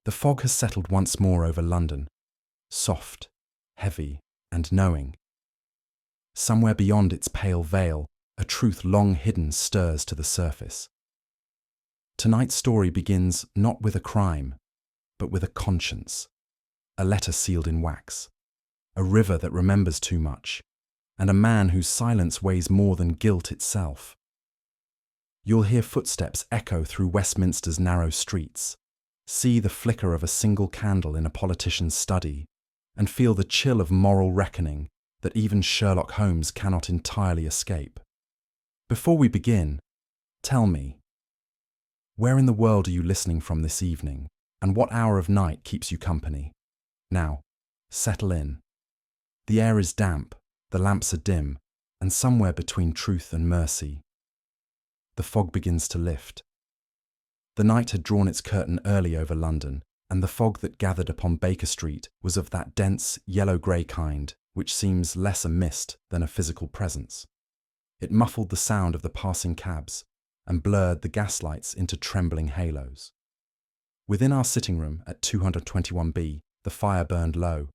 The fog has settled once more over London, soft, heavy, and knowing. Somewhere beyond its pale veil, a truth long hidden stirs to the surface. Tonight's story begins not with a crime, but with a conscience, a letter sealed in wax, a river that remembers too much, and a man whose silence weighs more than guilt itself. You'll hear footsteps echo through Westminster's narrow streets, see the flicker of a single candle in a politician's study, and feel the chill of moral reckoning that even Sherlock Holmes cannot entirely escape. Before we begin, tell me, where in the world are you listening from this evening, and what hour of night keeps you company? Now, settle in. The air is damp, the lamps are dim, and somewhere between truth and mercy. The fog begins to lift. The night had drawn its curtain early over London, and the fog that gathered upon Baker Street was of that dense, yellow-grey kind which seems less a mist than a physical presence. It muffled the sound of the passing cabs and blurred the gaslights into trembling halos. Within our sitting room at 221B, the fire burned low,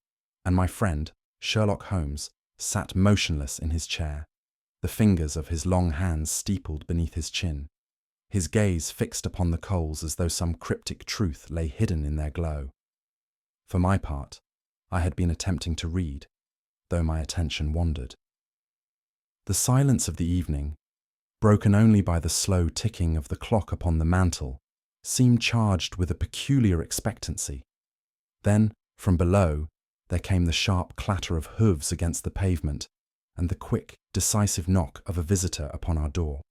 and my friend, Sherlock Holmes, sat motionless in his chair, the fingers of his long hands steepled beneath his chin, his gaze fixed upon the coals as though some cryptic truth lay hidden in their glow. For my part, I had been attempting to read, though my attention wandered. The silence of the evening, broken only by the slow ticking of the clock upon the mantel, seemed charged with a peculiar expectancy. Then, from below, there came the sharp clatter of hooves against the pavement and the quick, decisive knock of a visitor upon our door.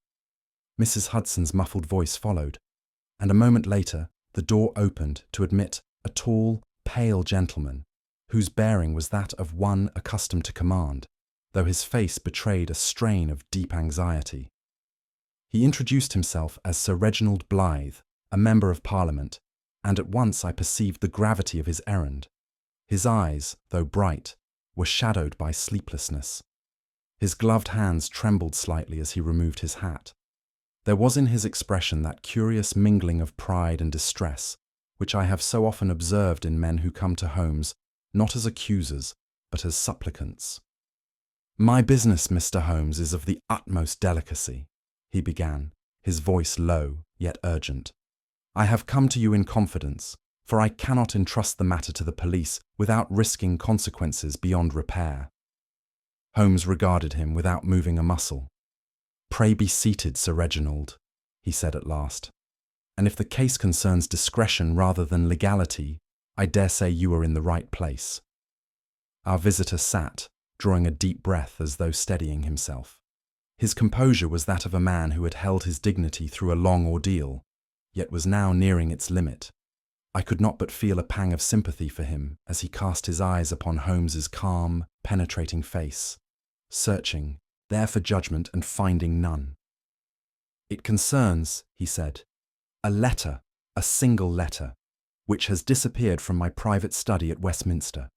Mrs. Hudson's muffled voice followed, and a moment later the door opened to admit a tall, pale gentleman whose bearing was that of one accustomed to command, though his face betrayed a strain of deep anxiety. He introduced himself as Sir Reginald Blythe, a member of Parliament, and at once I perceived the gravity of his errand. His eyes, though bright, were shadowed by sleeplessness. His gloved hands trembled slightly as he removed his hat. There was in his expression that curious mingling of pride and distress, which I have so often observed in men who come to Holmes not as accusers, but as supplicants. "My business, Mr. Holmes, is of the utmost delicacy," he began, his voice low, yet urgent. "I have come to you in confidence, for I cannot entrust the matter to the police without risking consequences beyond repair." Holmes regarded him without moving a muscle. "Pray be seated, Sir Reginald," he said at last. "And if the case concerns discretion rather than legality, I dare say you are in the right place." Our visitor sat, drawing a deep breath as though steadying himself. His composure was that of a man who had held his dignity through a long ordeal, yet was now nearing its limit. I could not but feel a pang of sympathy for him as he cast his eyes upon Holmes's calm, penetrating face, searching, there for judgment and finding none. "It concerns," he said, "a letter, a single letter, which has disappeared from my private study at Westminster."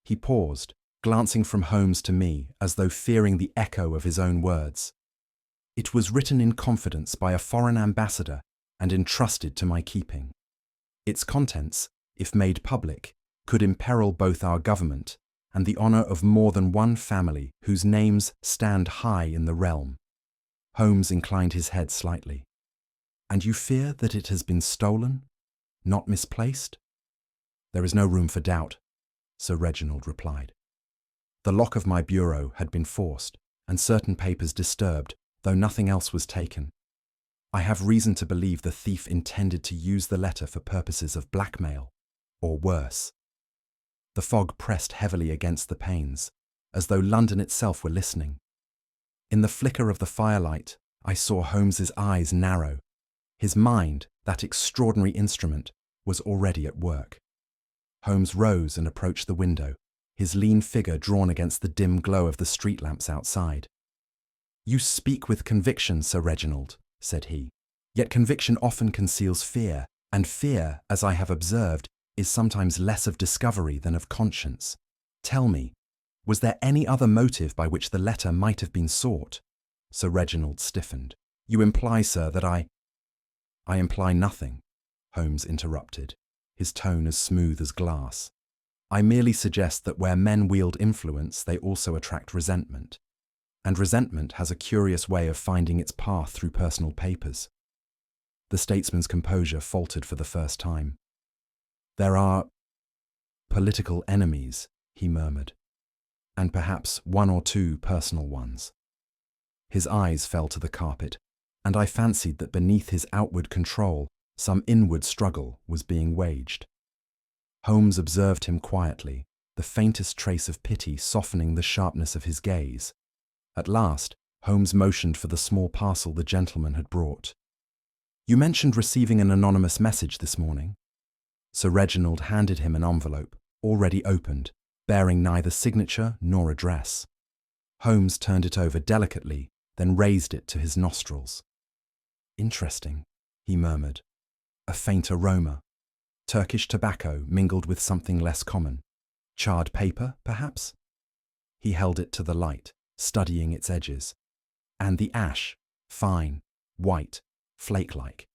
He paused, glancing from Holmes to me as though fearing the echo of his own words. "It was written in confidence by a foreign ambassador and entrusted to my keeping. Its contents, if made public, could imperil both our government and the honour of more than one family whose names stand high in the realm." Holmes inclined his head slightly. "And you fear that it has been stolen? Not misplaced?" "There is no room for doubt," Sir Reginald replied. "The lock of my bureau had been forced, and certain papers disturbed, though nothing else was taken. I have reason to believe the thief intended to use the letter for purposes of blackmail, or worse." The fog pressed heavily against the panes, as though London itself were listening. In the flicker of the firelight, I saw Holmes's eyes narrow. His mind, that extraordinary instrument, was already at work. Holmes rose and approached the window, his lean figure drawn against the dim glow of the street lamps outside. "You speak with conviction, Sir Reginald," said he. "Yet conviction often conceals fear, and fear, as I have observed, is sometimes less of discovery than of conscience. Tell me, was there any other motive by which the letter might have been sought?" Sir Reginald stiffened. "You imply, sir, that I imply nothing," Holmes interrupted, his tone as smooth as glass. "I merely suggest that where men wield influence, they also attract resentment. And resentment has a curious way of finding its path through personal papers." The statesman's composure faltered for the first time. "There are political enemies," he murmured, "and perhaps one or two personal ones." His eyes fell to the carpet, and I fancied that beneath his outward control, some inward struggle was being waged. Holmes observed him quietly, the faintest trace of pity softening the sharpness of his gaze. At last, Holmes motioned for the small parcel the gentleman had brought. "You mentioned receiving an anonymous message this morning." Sir Reginald handed him an envelope, already opened, bearing neither signature nor address. Holmes turned it over delicately, then raised it to his nostrils. "Interesting," he murmured. "A faint aroma. Turkish tobacco mingled with something less common. Charred paper, perhaps?" He held it to the light, studying its edges. "And the ash, fine, white, flake-like.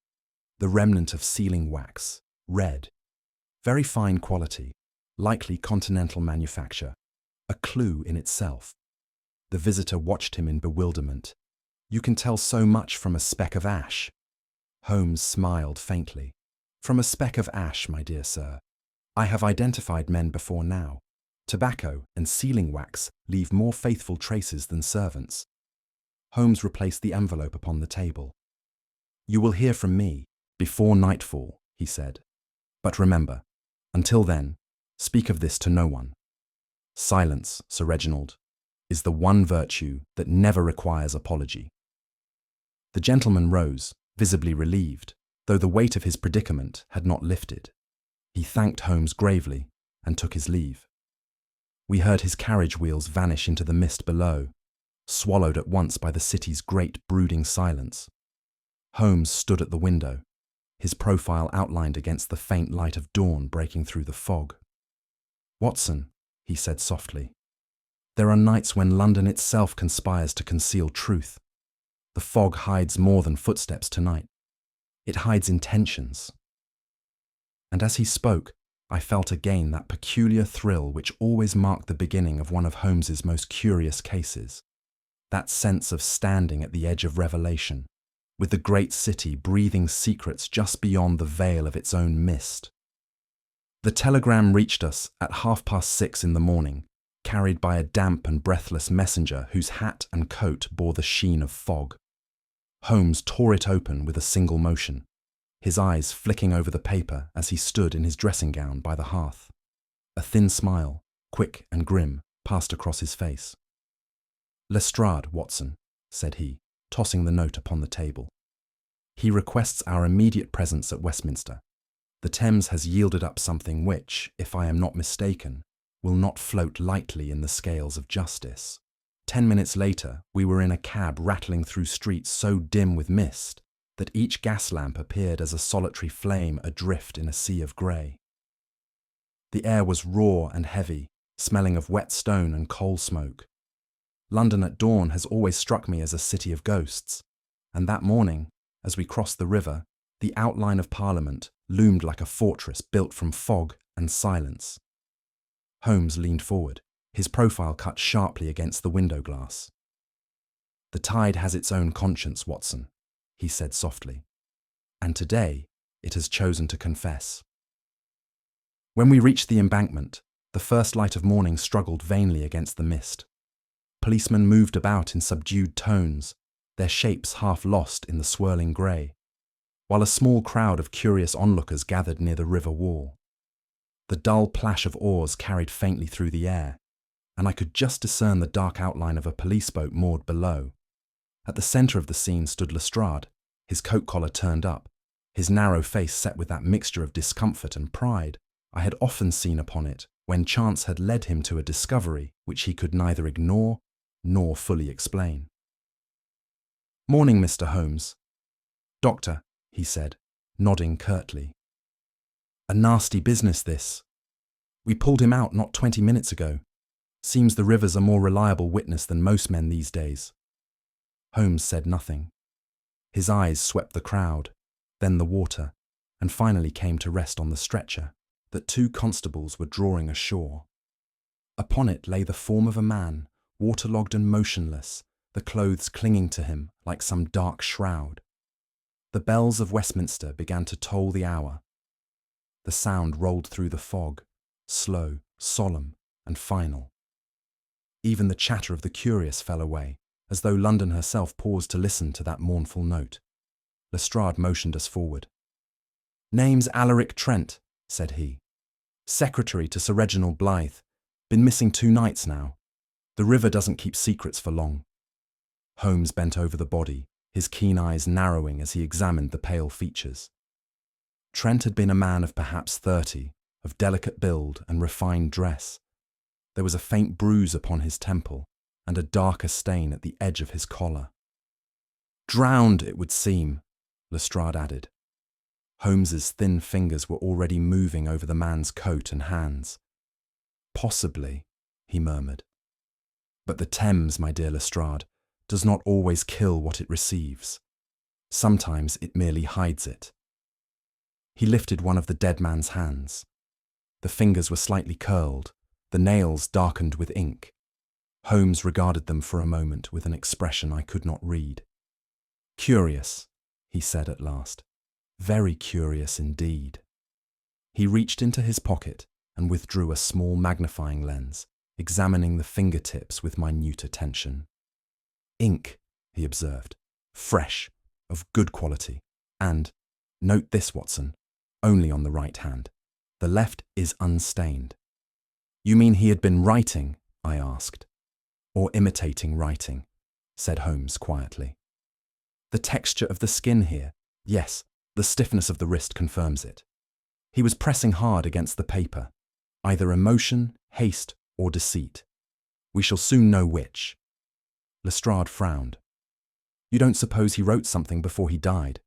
The remnant of sealing wax, red. Very fine quality, likely continental manufacture. A clue in itself." The visitor watched him in bewilderment. "You can tell so much from a speck of ash." Holmes smiled faintly. "From a speck of ash, my dear sir. I have identified men before now. Tobacco and sealing wax leave more faithful traces than servants." Holmes replaced the envelope upon the table. "You will hear from me before nightfall," he said. "But remember, until then, speak of this to no one. Silence, Sir Reginald, is the one virtue that never requires apology." The gentleman rose, visibly relieved, though the weight of his predicament had not lifted. He thanked Holmes gravely and took his leave. We heard his carriage wheels vanish into the mist below, swallowed at once by the city's great brooding silence. Holmes stood at the window, his profile outlined against the faint light of dawn breaking through the fog. "Watson," he said softly, "there are nights when London itself conspires to conceal truth. The fog hides more than footsteps tonight. It hides intentions." And as he spoke, I felt again that peculiar thrill which always marked the beginning of one of Holmes's most curious cases. That sense of standing at the edge of revelation, with the great city breathing secrets just beyond the veil of its own mist. The telegram reached us at 6:30 in the morning, carried by a damp and breathless messenger whose hat and coat bore the sheen of fog. Holmes tore it open with a single motion, his eyes flicking over the paper as he stood in his dressing gown by the hearth. A thin smile, quick and grim, passed across his face. "Lestrade, Watson," said he, tossing the note upon the table. "He requests our immediate presence at Westminster. The Thames has yielded up something which, if I am not mistaken, will not float lightly in the scales of justice." 10 minutes later, we were in a cab rattling through streets so dim with mist that each gas lamp appeared as a solitary flame adrift in a sea of grey. The air was raw and heavy, smelling of wet stone and coal smoke. London at dawn has always struck me as a city of ghosts, and that morning, as we crossed the river, the outline of Parliament loomed like a fortress built from fog and silence. Holmes leaned forward, his profile cut sharply against the window glass. "The tide has its own conscience, Watson," he said softly, "and today it has chosen to confess." When we reached the embankment, the first light of morning struggled vainly against the mist. Policemen moved about in subdued tones, their shapes half lost in the swirling grey, while a small crowd of curious onlookers gathered near the river wall. The dull plash of oars carried faintly through the air, and I could just discern the dark outline of a police boat moored below. At the centre of the scene stood Lestrade, his coat collar turned up, his narrow face set with that mixture of discomfort and pride I had often seen upon it when chance had led him to a discovery which he could neither ignore nor fully explain. "Morning, Mr. Holmes." "Doctor," he said, nodding curtly. "A nasty business, this. We pulled him out not 20 minutes ago. Seems the river's a more reliable witness than most men these days." Holmes said nothing. His eyes swept the crowd, then the water, and finally came to rest on the stretcher. that 2 constables were drawing ashore. Upon it lay the form of a man, waterlogged and motionless, the clothes clinging to him like some dark shroud. The bells of Westminster began to toll the hour. The sound rolled through the fog, slow, solemn, and final. Even the chatter of the curious fell away, as though London herself paused to listen to that mournful note. Lestrade motioned us forward. "Name's Alaric Trent," said he. "Secretary to Sir Reginald Blythe. Been missing 2 nights now. The river doesn't keep secrets for long." Holmes bent over the body, his keen eyes narrowing as he examined the pale features. Trent had been a man of perhaps 30, of delicate build and refined dress. There was a faint bruise upon his temple and a darker stain at the edge of his collar. "Drowned, it would seem," Lestrade added. Holmes's thin fingers were already moving over the man's coat and hands. "Possibly," he murmured. "But the Thames, my dear Lestrade, does not always kill what it receives. Sometimes it merely hides it." He lifted one of the dead man's hands. The fingers were slightly curled, the nails darkened with ink. Holmes regarded them for a moment with an expression I could not read. "Curious," he said at last. "Very curious indeed." He reached into his pocket and withdrew a small magnifying lens, examining the fingertips with minute attention. "Ink," he observed, "fresh, of good quality, and, note this, Watson, only on the right hand. The left is unstained." "You mean he had been writing?" I asked. "Or imitating writing," said Holmes quietly. "The texture of the skin here, yes, the stiffness of the wrist confirms it. He was pressing hard against the paper, either emotion, haste, or deceit. We shall soon know which." Lestrade frowned. "You don't suppose he wrote something before he died?"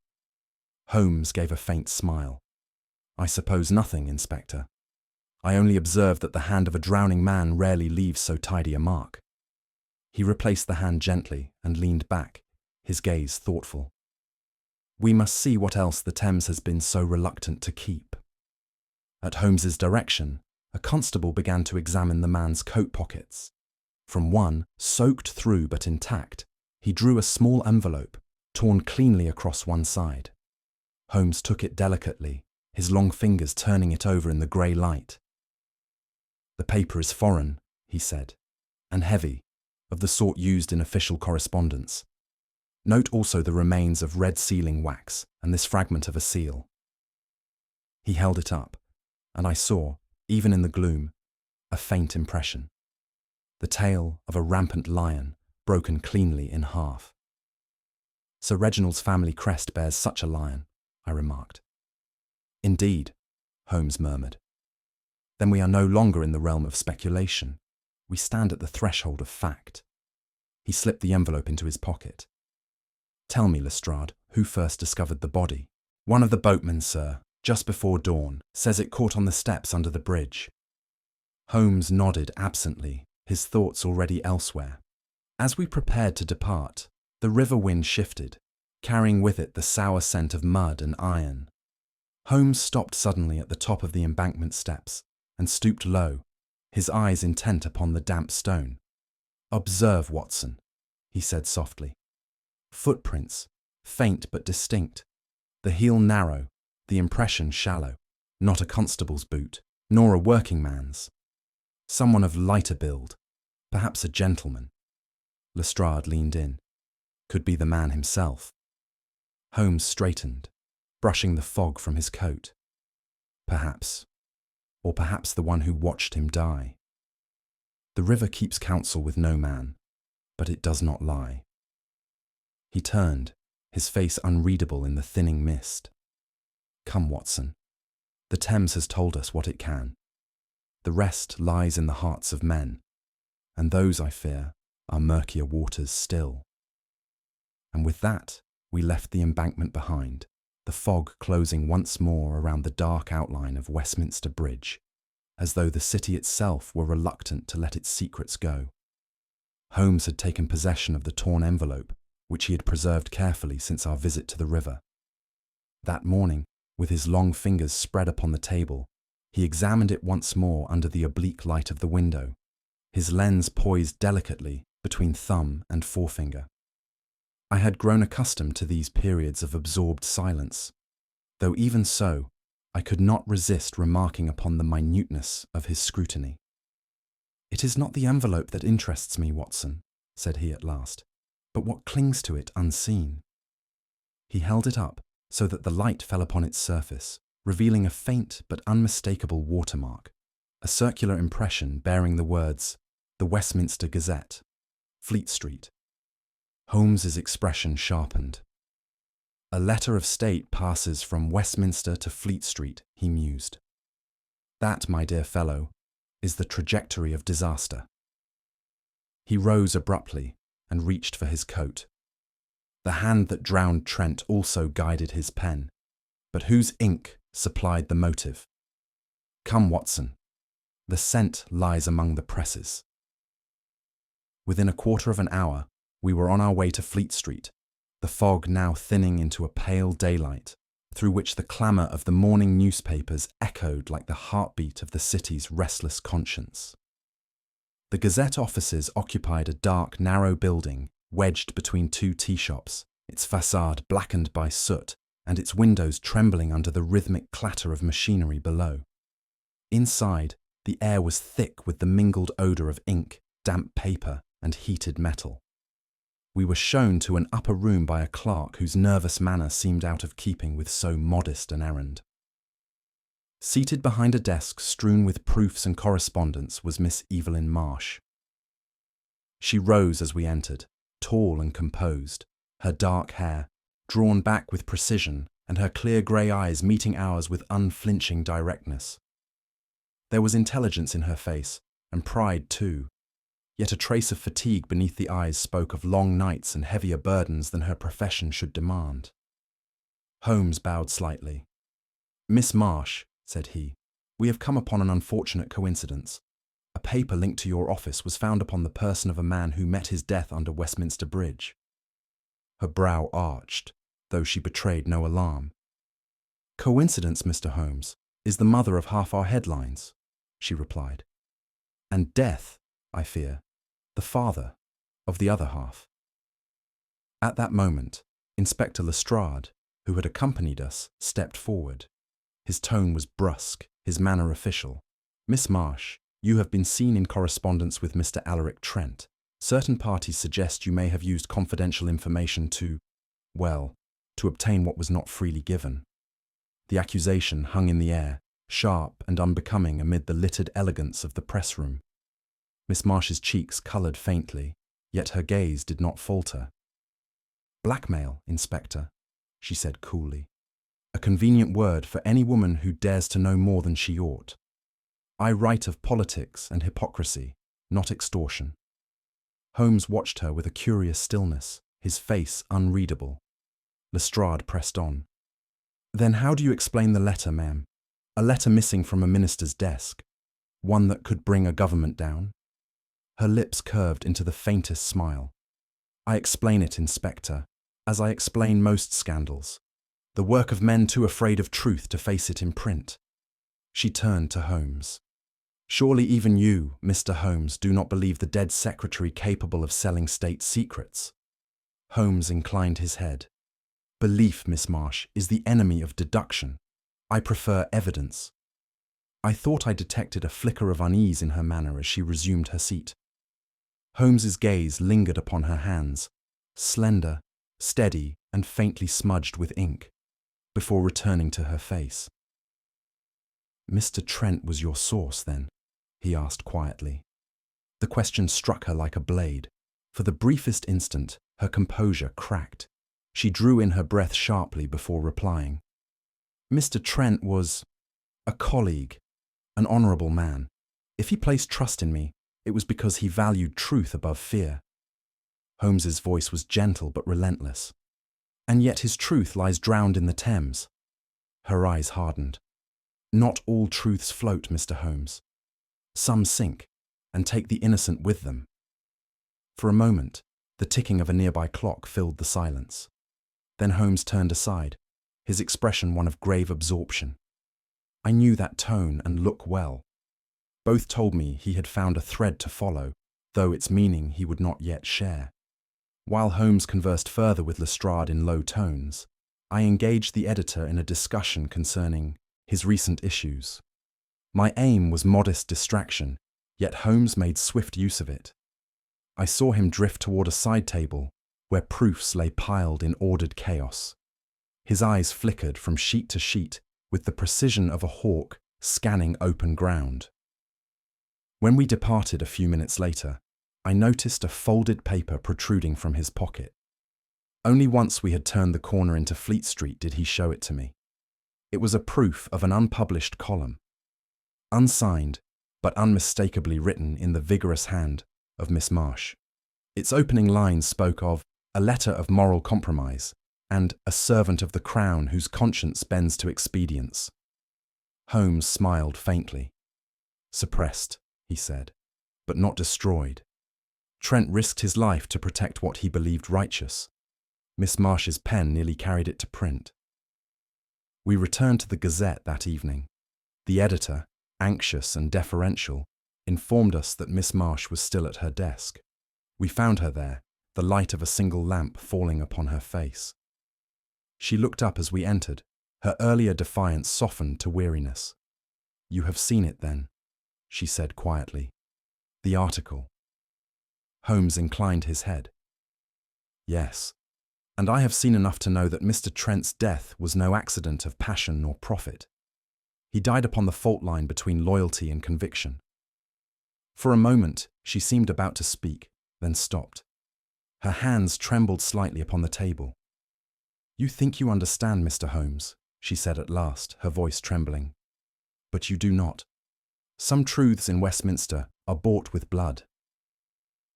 Holmes gave a faint smile. "I suppose nothing, Inspector. I only observe that the hand of a drowning man rarely leaves so tidy a mark." He replaced the hand gently and leaned back, his gaze thoughtful. "We must see what else the Thames has been so reluctant to keep." At Holmes's direction, a constable began to examine the man's coat pockets. From one, soaked through but intact, he drew a small envelope, torn cleanly across one side. Holmes took it delicately, his long fingers turning it over in the grey light. "The paper is foreign," he said, "and heavy, of the sort used in official correspondence. Note also the remains of red sealing wax and this fragment of a seal." He held it up, and I saw, even in the gloom, a faint impression. The tail of a rampant lion, broken cleanly in half. "Sir Reginald's family crest bears such a lion," I remarked. "Indeed," Holmes murmured. "Then we are no longer in the realm of speculation. We stand at the threshold of fact." He slipped the envelope into his pocket. "Tell me, Lestrade, who first discovered the body?" "One of the boatmen, sir, just before dawn. Says it caught on the steps under the bridge." Holmes nodded absently, his thoughts already elsewhere. As we prepared to depart, the river wind shifted, carrying with it the sour scent of mud and iron. Holmes stopped suddenly at the top of the embankment steps and stooped low, his eyes intent upon the damp stone. "Observe, Watson," he said softly. "Footprints, faint but distinct, the heel narrow, the impression shallow, not a constable's boot, nor a working man's. Someone of lighter build, perhaps a gentleman." Lestrade leaned in. "Could be the man himself." Holmes straightened, brushing the fog from his coat. "Perhaps. Or perhaps the one who watched him die. The river keeps counsel with no man, but it does not lie." He turned, his face unreadable in the thinning mist. "Come, Watson. The Thames has told us what it can. The rest lies in the hearts of men, and those, I fear, are murkier waters still." And with that, we left the embankment behind, the fog closing once more around the dark outline of Westminster Bridge, as though the city itself were reluctant to let its secrets go. Holmes had taken possession of the torn envelope, which he had preserved carefully since our visit to the river. That morning, with his long fingers spread upon the table, He examined it once more under the oblique light of the window, his lens poised delicately between thumb and forefinger. I had grown accustomed to these periods of absorbed silence, though even so, I could not resist remarking upon the minuteness of his scrutiny. "It is not the envelope that interests me, Watson," said he at last, "but what clings to it unseen." He held it up so that the light fell upon its surface, revealing a faint but unmistakable watermark, a circular impression bearing the words, "The Westminster Gazette, Fleet Street." Holmes's expression sharpened. "A letter of state passes from Westminster to Fleet Street," he mused. "That, my dear fellow, is the trajectory of disaster." He rose abruptly and reached for his coat. The hand that drowned Trent also guided his pen, but whose ink supplied the motive? "Come, Watson. The scent lies among the presses." Within a quarter of an hour, we were on our way to Fleet Street, the fog now thinning into a pale daylight, through which the clamour of the morning newspapers echoed like the heartbeat of the city's restless conscience. The Gazette offices occupied a dark, narrow building wedged between two tea shops, its façade blackened by soot and its windows trembling under the rhythmic clatter of machinery below. Inside, the air was thick with the mingled odour of ink, damp paper, and heated metal. We were shown to an upper room by a clerk whose nervous manner seemed out of keeping with so modest an errand. Seated behind a desk strewn with proofs and correspondence was Miss Evelyn Marsh. She rose as we entered, tall and composed, her dark hair drawn back with precision and her clear grey eyes meeting ours with unflinching directness. There was intelligence in her face, and pride too, yet a trace of fatigue beneath the eyes spoke of long nights and heavier burdens than her profession should demand. Holmes bowed slightly. "Miss Marsh," said he, "we have come upon an unfortunate coincidence. A paper linked to your office was found upon the person of a man who met his death under Westminster Bridge." Her brow arched, though she betrayed no alarm. "Coincidence, Mr. Holmes, is the mother of half our headlines," she replied. "And death, I fear, the father of the other half." At that moment, Inspector Lestrade, who had accompanied us, stepped forward. His tone was brusque, his manner official. "Miss Marsh, you have been seen in correspondence with Mr. Alaric Trent. Certain parties suggest you may have used confidential information to obtain what was not freely given." The accusation hung in the air, sharp and unbecoming amid the littered elegance of the press room. Miss Marsh's cheeks coloured faintly, yet her gaze did not falter. "Blackmail, Inspector," she said coolly. "A convenient word for any woman who dares to know more than she ought. I write of politics and hypocrisy, not extortion." Holmes watched her with a curious stillness, his face unreadable. Lestrade pressed on. "Then how do you explain the letter, ma'am? A letter missing from a minister's desk? One that could bring a government down?" Her lips curved into the faintest smile. "I explain it, Inspector, as I explain most scandals. The work of men too afraid of truth to face it in print." She turned to Holmes. "Surely even you, Mr. Holmes, do not believe the dead secretary capable of selling state secrets?" Holmes inclined his head. "Belief, Miss Marsh, is the enemy of deduction. I prefer evidence." I thought I detected a flicker of unease in her manner as she resumed her seat. Holmes's gaze lingered upon her hands, slender, steady, and faintly smudged with ink, before returning to her face. "Mr. Trent was your source, then?" he asked quietly. The question struck her like a blade. For the briefest instant, her composure cracked. She drew in her breath sharply before replying. "Mr. Trent was a colleague, an honourable man. If he placed trust in me, it was because he valued truth above fear." Holmes's voice was gentle but relentless. "And yet his truth lies drowned in the Thames." Her eyes hardened. "Not all truths float, Mr. Holmes. Some sink, and take the innocent with them." For a moment, the ticking of a nearby clock filled the silence. Then Holmes turned aside, his expression one of grave absorption. I knew that tone and look well. Both told me he had found a thread to follow, though its meaning he would not yet share. While Holmes conversed further with Lestrade in low tones, I engaged the editor in a discussion concerning his recent issues. My aim was modest distraction, yet Holmes made swift use of it. I saw him drift toward a side table where proofs lay piled in ordered chaos. His eyes flickered from sheet to sheet with the precision of a hawk scanning open ground. When we departed a few minutes later, I noticed a folded paper protruding from his pocket. Only once we had turned the corner into Fleet Street did he show it to me. It was a proof of an unpublished column, unsigned but unmistakably written in the vigorous hand of Miss Marsh. Its opening lines spoke of a letter of moral compromise and a servant of the Crown whose conscience bends to expedience. Holmes smiled faintly. Suppressed, he said, but not destroyed. Trent risked his life to protect what he believed righteous. Miss Marsh's pen nearly carried it to print. We returned to the Gazette that evening. The editor, anxious and deferential, informed us that Miss Marsh was still at her desk. We found her there, the light of a single lamp falling upon her face. She looked up as we entered, her earlier defiance softened to weariness. "You have seen it, then?" she said quietly. "The article." Holmes inclined his head. "Yes, and I have seen enough to know that Mr. Trent's death was no accident of passion nor profit. He died upon the fault line between loyalty and conviction." For a moment, she seemed about to speak, then stopped. Her hands trembled slightly upon the table. "You think you understand, Mr. Holmes," she said at last, her voice trembling. "But you do not. Some truths in Westminster are bought with blood."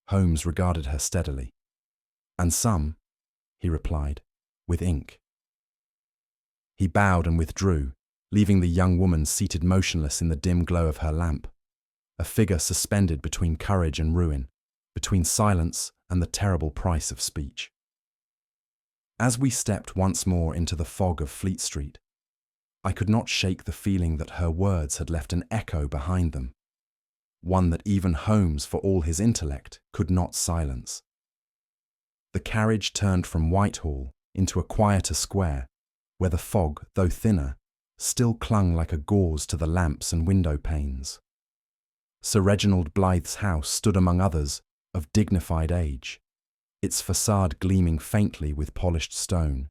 Holmes regarded her steadily. "And some," he replied, "with ink." He bowed and withdrew, leaving the young woman seated motionless in the dim glow of her lamp, a figure suspended between courage and ruin, between silence and the terrible price of speech. As we stepped once more into the fog of Fleet Street, I could not shake the feeling that her words had left an echo behind them, one that even Holmes, for all his intellect, could not silence. The carriage turned from Whitehall into a quieter square, where the fog, though thinner, still clung like a gauze to the lamps and window panes. Sir Reginald Blythe's house stood among others of dignified age, its facade gleaming faintly with polished stone,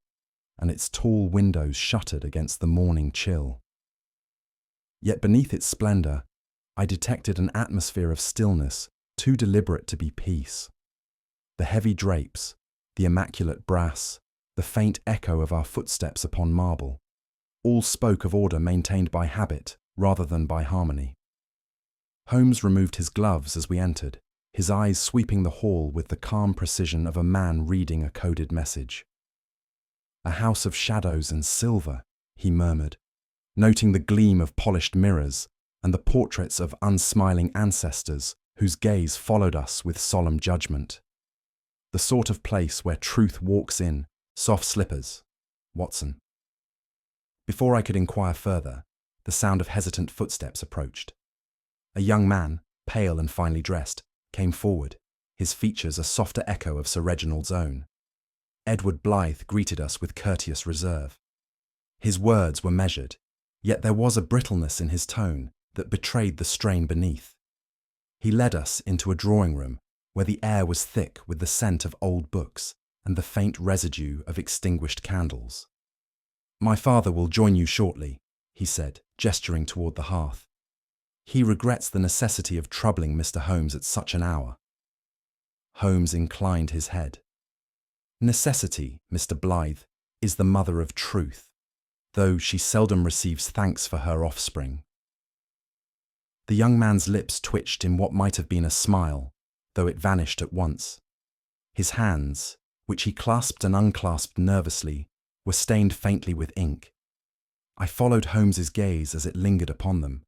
and its tall windows shuttered against the morning chill. Yet beneath its splendour, I detected an atmosphere of stillness too deliberate to be peace. The heavy drapes, the immaculate brass, the faint echo of our footsteps upon marble, all spoke of order maintained by habit rather than by harmony. Holmes removed his gloves as we entered, his eyes sweeping the hall with the calm precision of a man reading a coded message. "A house of shadows and silver," he murmured, noting the gleam of polished mirrors and the portraits of unsmiling ancestors whose gaze followed us with solemn judgment. "The sort of place where truth walks in, soft slippers, Watson." Before I could inquire further, the sound of hesitant footsteps approached. A young man, pale and finely dressed, came forward, his features a softer echo of Sir Reginald's own. Edward Blythe greeted us with courteous reserve. His words were measured, yet there was a brittleness in his tone that betrayed the strain beneath. He led us into a drawing-room where the air was thick with the scent of old books and the faint residue of extinguished candles. "My father will join you shortly," he said, gesturing toward the hearth. "He regrets the necessity of troubling Mr. Holmes at such an hour." Holmes inclined his head. "Necessity, Mr. Blythe, is the mother of truth, though she seldom receives thanks for her offspring." The young man's lips twitched in what might have been a smile, though it vanished at once. His hands, which he clasped and unclasped nervously, were stained faintly with ink. I followed Holmes's gaze as it lingered upon them,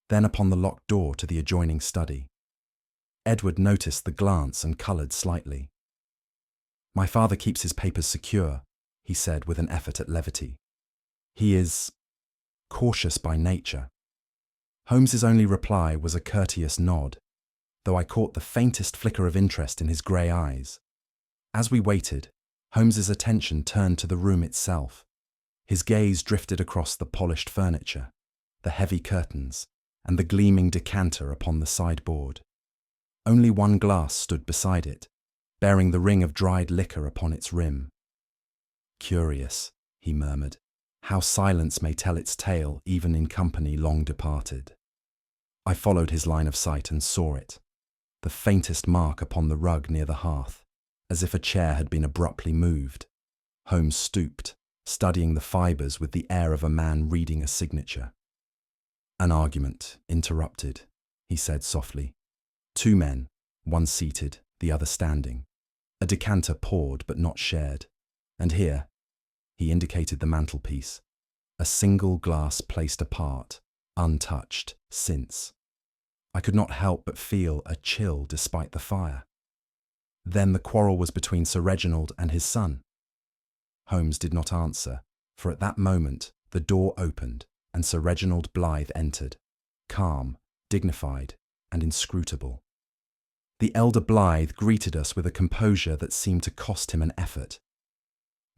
then upon the locked door to the adjoining study. Edward noticed the glance and coloured slightly. "My father keeps his papers secure," he said with an effort at levity. "He is cautious by nature. Holmes's only reply was a courteous nod, though I caught the faintest flicker of interest in his grey eyes. As we waited, Holmes's attention turned to the room itself. His gaze drifted across the polished furniture, the heavy curtains, and the gleaming decanter upon the sideboard. Only one glass stood beside it, bearing the ring of dried liquor upon its rim. "Curious," he murmured, "how silence may tell its tale even in company long departed." I followed his line of sight and saw it, the faintest mark upon the rug near the hearth, as if a chair had been abruptly moved. Holmes stooped, studying the fibres with the air of a man reading a signature. "An argument interrupted," he said softly. "Two men, one seated, the other standing. A decanter poured but not shared. And here," he indicated the mantelpiece, "a single glass placed apart, untouched, since." I could not help but feel a chill despite the fire. Then the quarrel was between Sir Reginald and his son. Holmes did not answer, for at that moment the door opened and Sir Reginald Blythe entered, calm, dignified, and inscrutable. The elder Blythe greeted us with a composure that seemed to cost him an effort.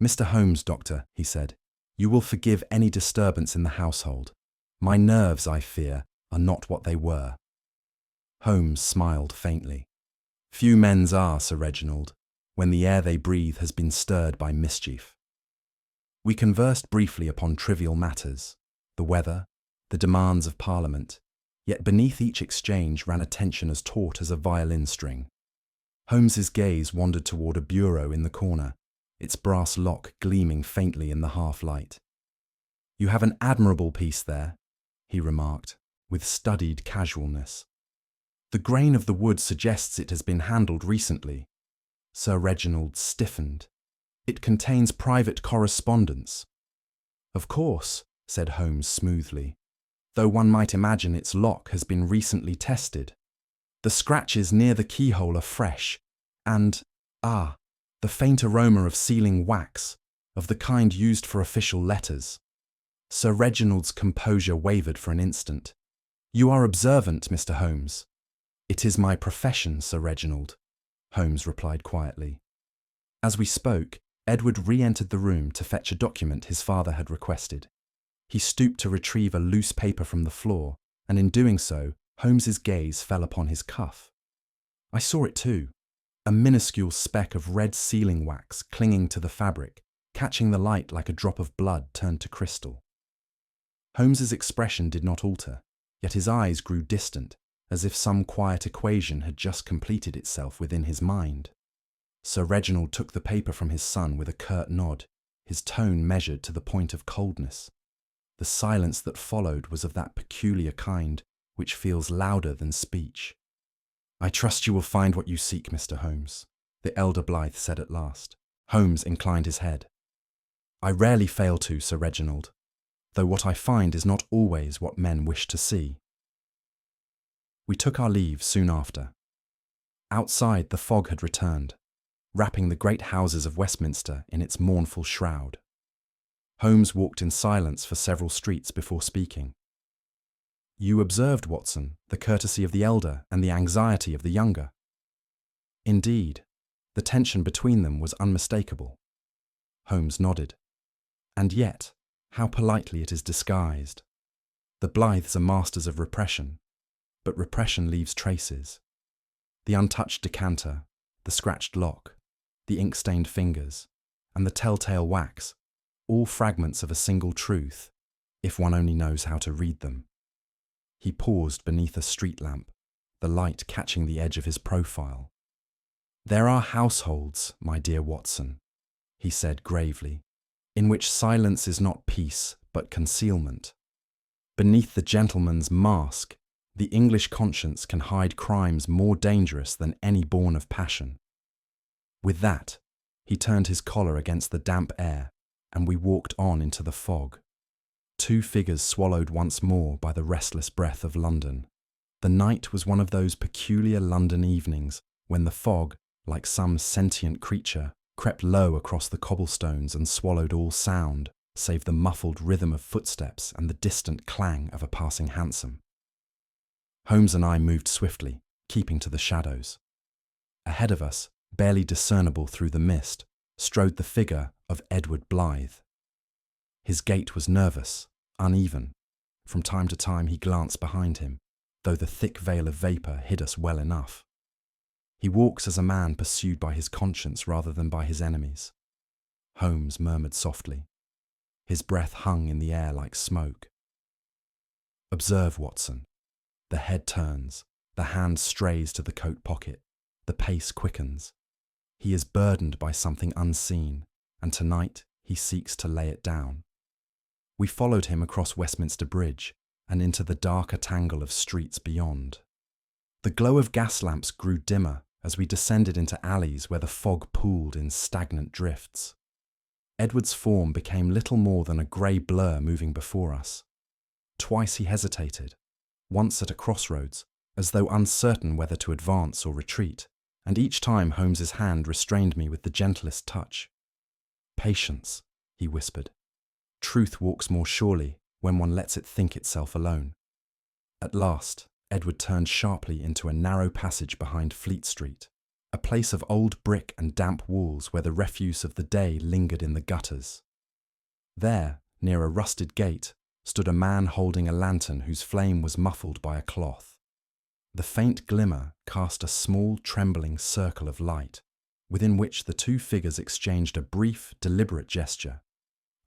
"Mr. Holmes, Doctor," he said, "you will forgive any disturbance in the household. My nerves, I fear, are not what they were." Holmes smiled faintly. "Few men's are, Sir Reginald, when the air they breathe has been stirred by mischief." We conversed briefly upon trivial matters, the weather, the demands of Parliament, yet beneath each exchange ran a tension as taut as a violin string. Holmes's gaze wandered toward a bureau in the corner, its brass lock gleaming faintly in the half-light. "You have an admirable piece there," he remarked, with studied casualness. "The grain of the wood suggests it has been handled recently." Sir Reginald stiffened. "It contains private correspondence." "Of course," said Holmes smoothly, "though one might imagine its lock has been recently tested. The scratches near the keyhole are fresh, and, the faint aroma of sealing wax, of the kind used for official letters." Sir Reginald's composure wavered for an instant. "You are observant, Mr. Holmes." "It is my profession, Sir Reginald," Holmes replied quietly. As we spoke, Edward re-entered the room to fetch a document his father had requested. He stooped to retrieve a loose paper from the floor, and in doing so, Holmes's gaze fell upon his cuff. I saw it too, a minuscule speck of red sealing wax clinging to the fabric, catching the light like a drop of blood turned to crystal. Holmes's expression did not alter, yet his eyes grew distant, as if some quiet equation had just completed itself within his mind. Sir Reginald took the paper from his son with a curt nod, his tone measured to the point of coldness. The silence that followed was of that peculiar kind which feels louder than speech. "I trust you will find what you seek, Mr. Holmes," the elder Blythe said at last. Holmes inclined his head. "I rarely fail to, Sir Reginald, though what I find is not always what men wish to see." We took our leave soon after. Outside, the fog had returned, wrapping the great houses of Westminster in its mournful shroud. Holmes walked in silence for several streets before speaking. "You observed, Watson, the courtesy of the elder and the anxiety of the younger." Indeed, the tension between them was unmistakable. Holmes nodded. "And yet, how politely it is disguised. The Blythes are masters of repression, but repression leaves traces. The untouched decanter, the scratched lock, the ink-stained fingers, and the telltale wax, all fragments of a single truth, if one only knows how to read them." He paused beneath a street lamp, the light catching the edge of his profile. "There are households, my dear Watson," he said gravely, "in which silence is not peace but concealment. Beneath the gentleman's mask, the English conscience can hide crimes more dangerous than any born of passion." With that, he turned his collar against the damp air, and we walked on into the fog. Two figures swallowed once more by the restless breath of London. The night was one of those peculiar London evenings when the fog, like some sentient creature, crept low across the cobblestones and swallowed all sound, save the muffled rhythm of footsteps and the distant clang of a passing hansom. Holmes and I moved swiftly, keeping to the shadows. Ahead of us, barely discernible through the mist, strode the figure of Edward Blythe. His gait was nervous, uneven. From time to time he glanced behind him, though the thick veil of vapour hid us well enough. He walks as a man pursued by his conscience rather than by his enemies. Holmes murmured softly. His breath hung in the air like smoke. Observe, Watson. The head turns, the hand strays to the coat pocket, the pace quickens. He is burdened by something unseen, and tonight he seeks to lay it down. We followed him across Westminster Bridge and into the darker tangle of streets beyond. The glow of gas lamps grew dimmer as we descended into alleys where the fog pooled in stagnant drifts. Edward's form became little more than a grey blur moving before us. Twice he hesitated, once at a crossroads, as though uncertain whether to advance or retreat, and each time Holmes's hand restrained me with the gentlest touch. "Patience," he whispered. "Truth walks more surely when one lets it think itself alone." At last, Edward turned sharply into a narrow passage behind Fleet Street, a place of old brick and damp walls where the refuse of the day lingered in the gutters. There, near a rusted gate, stood a man holding a lantern whose flame was muffled by a cloth. The faint glimmer cast a small, trembling circle of light, within which the two figures exchanged a brief, deliberate gesture.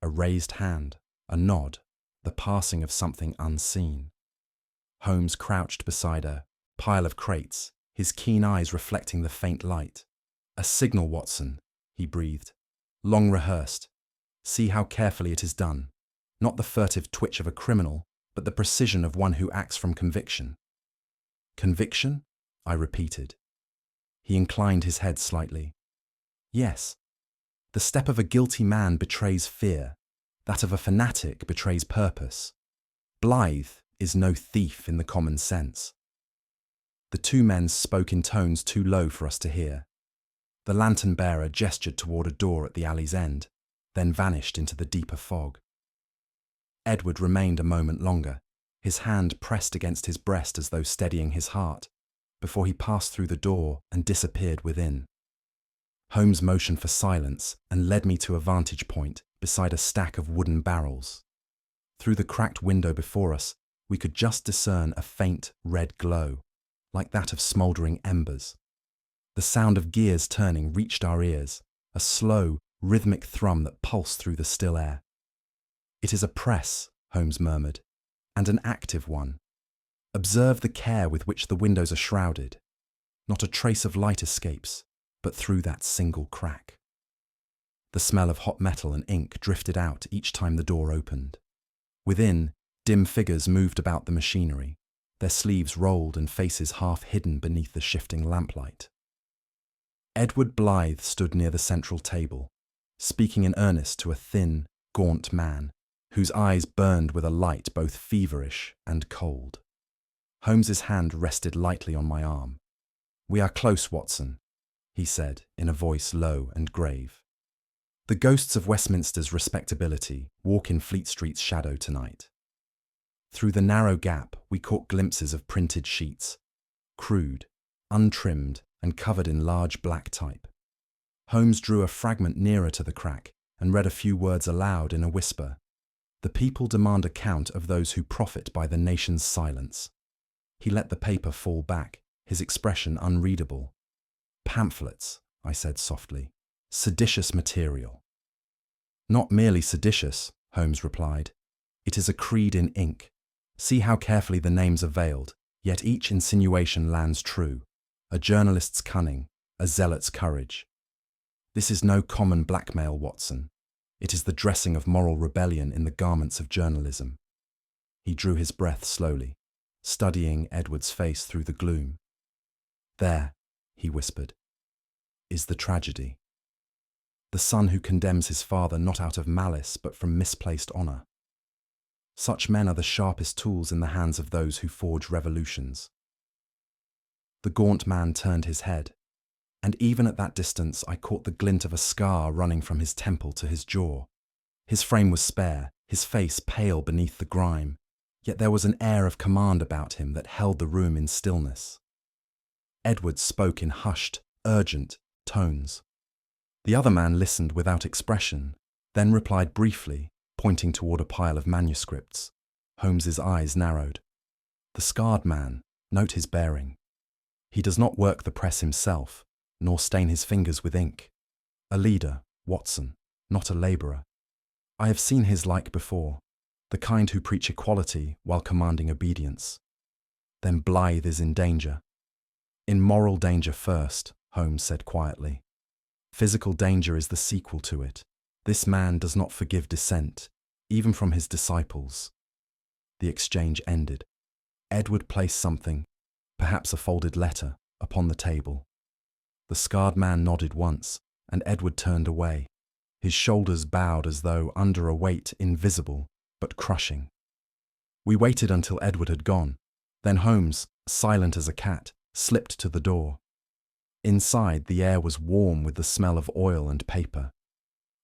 A raised hand, a nod, the passing of something unseen. Holmes crouched beside a pile of crates, his keen eyes reflecting the faint light. "A signal, Watson," he breathed. "Long rehearsed. See how carefully it is done. Not the furtive twitch of a criminal, but the precision of one who acts from conviction." "Conviction?" I repeated. He inclined his head slightly. "Yes. The step of a guilty man betrays fear. That of a fanatic betrays purpose. Blythe is no thief in the common sense." The two men spoke in tones too low for us to hear. The lantern-bearer gestured toward a door at the alley's end, then vanished into the deeper fog. Edward remained a moment longer, his hand pressed against his breast as though steadying his heart, before he passed through the door and disappeared within. Holmes motioned for silence and led me to a vantage point beside a stack of wooden barrels. Through the cracked window before us, we could just discern a faint red glow, like that of smouldering embers. The sound of gears turning reached our ears, a slow, rhythmic thrum that pulsed through the still air. "It is a press," Holmes murmured, "and an active one. Observe the care with which the windows are shrouded. Not a trace of light escapes, but through that single crack." The smell of hot metal and ink drifted out each time the door opened. Within, dim figures moved about the machinery, their sleeves rolled and faces half hidden beneath the shifting lamplight. Edward Blythe stood near the central table, speaking in earnest to a thin, gaunt man, whose eyes burned with a light both feverish and cold. Holmes's hand rested lightly on my arm. "We are close, Watson," he said in a voice low and grave. "The ghosts of Westminster's respectability walk in Fleet Street's shadow tonight." Through the narrow gap, we caught glimpses of printed sheets, crude, untrimmed, and covered in large black type. Holmes drew a fragment nearer to the crack and read a few words aloud in a whisper. "The people demand account of those who profit by the nation's silence." He let the paper fall back, his expression unreadable. "Pamphlets," I said softly. "Seditious material." "Not merely seditious," Holmes replied. "It is a creed in ink. See how carefully the names are veiled, yet each insinuation lands true. A journalist's cunning, a zealot's courage. This is no common blackmail, Watson. It is the dressing of moral rebellion in the garments of journalism." He drew his breath slowly, studying Edward's face through the gloom. "There," he whispered, "is the tragedy. The son who condemns his father not out of malice but from misplaced honour. Such men are the sharpest tools in the hands of those who forge revolutions." The gaunt man turned his head, and even at that distance I caught the glint of a scar running from his temple to his jaw. His frame was spare, his face pale beneath the grime, yet there was an air of command about him that held the room in stillness. Edward spoke in hushed, urgent tones. The other man listened without expression, then replied briefly, pointing toward a pile of manuscripts. Holmes's eyes narrowed. The scarred man, note his bearing. He does not work the press himself, nor stain his fingers with ink. A leader, Watson, not a labourer. I have seen his like before, the kind who preach equality while commanding obedience. Then Blythe is in danger. In moral danger first, Holmes said quietly. Physical danger is the sequel to it. This man does not forgive dissent, even from his disciples. The exchange ended. Edward placed something, perhaps a folded letter, upon the table. The scarred man nodded once, and Edward turned away. His shoulders bowed as though under a weight invisible, but crushing. We waited until Edward had gone. Then Holmes, silent as a cat, slipped to the door. Inside, the air was warm with the smell of oil and paper.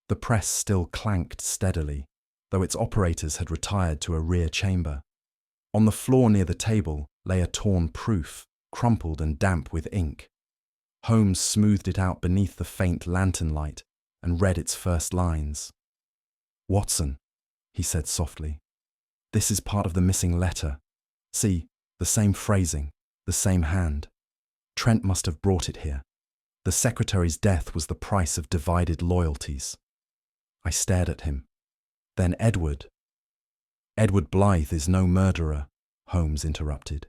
The press still clanked steadily, though its operators had retired to a rear chamber. On the floor near the table lay a torn proof, crumpled and damp with ink. Holmes smoothed it out beneath the faint lantern light and read its first lines. "Watson," he said softly, "this is part of the missing letter. See, the same phrasing, the same hand. Trent must have brought it here. The secretary's death was the price of divided loyalties." I stared at him. Then Edward Blythe is no murderer, Holmes interrupted.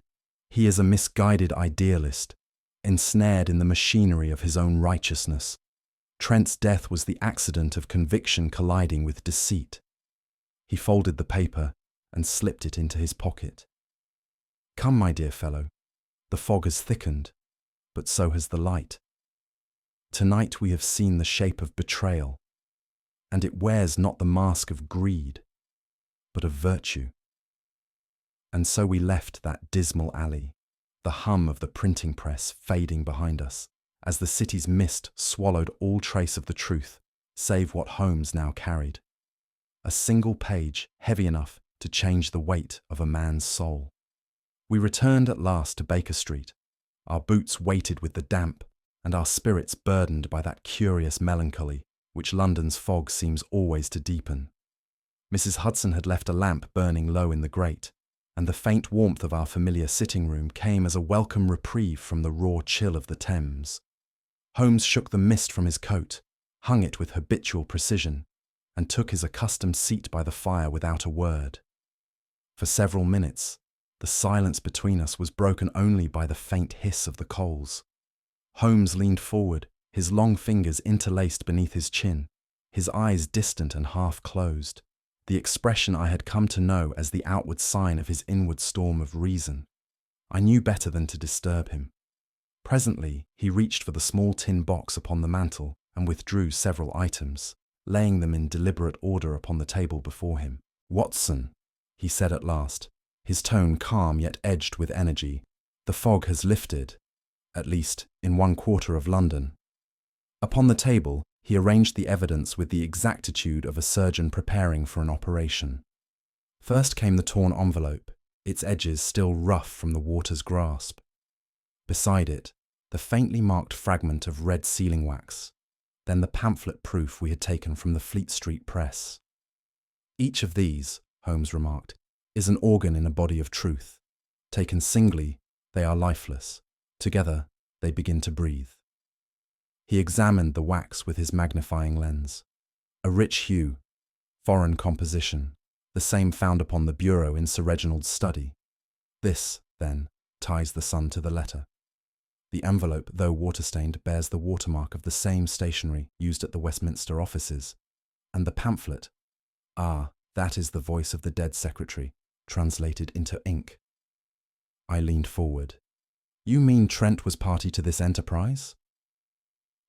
He is a misguided idealist, ensnared in the machinery of his own righteousness. Trent's death was the accident of conviction colliding with deceit. He folded the paper and slipped it into his pocket. "Come, my dear fellow. The fog has thickened, but so has the light. Tonight we have seen the shape of betrayal, and it wears not the mask of greed, but of virtue." And so we left that dismal alley, the hum of the printing press fading behind us, as the city's mist swallowed all trace of the truth, save what Holmes now carried. A single page heavy enough to change the weight of a man's soul. We returned at last to Baker Street, our boots weighted with the damp, and our spirits burdened by that curious melancholy which London's fog seems always to deepen. Mrs. Hudson had left a lamp burning low in the grate, and the faint warmth of our familiar sitting room came as a welcome reprieve from the raw chill of the Thames. Holmes shook the mist from his coat, hung it with habitual precision, and took his accustomed seat by the fire without a word. For several minutes, the silence between us was broken only by the faint hiss of the coals. Holmes leaned forward, his long fingers interlaced beneath his chin, his eyes distant and half-closed, the expression I had come to know as the outward sign of his inward storm of reason. I knew better than to disturb him. Presently, he reached for the small tin box upon the mantel and withdrew several items, laying them in deliberate order upon the table before him. "Watson," he said at last, his tone calm yet edged with energy, "the fog has lifted, at least in one quarter of London." Upon the table, he arranged the evidence with the exactitude of a surgeon preparing for an operation. First came the torn envelope, its edges still rough from the water's grasp. Beside it, the faintly marked fragment of red sealing wax, then the pamphlet proof we had taken from the Fleet Street press. "Each of these," Holmes remarked, "is an organ in a body of truth. Taken singly, they are lifeless. Together, they begin to breathe." He examined the wax with his magnifying lens. A rich hue, foreign composition, the same found upon the bureau in Sir Reginald's study. This, then, ties the sun to the letter. The envelope, though water-stained, bears the watermark of the same stationery used at the Westminster offices. And the pamphlet, that is the voice of the dead secretary, translated into ink. I leaned forward. "You mean Trent was party to this enterprise?"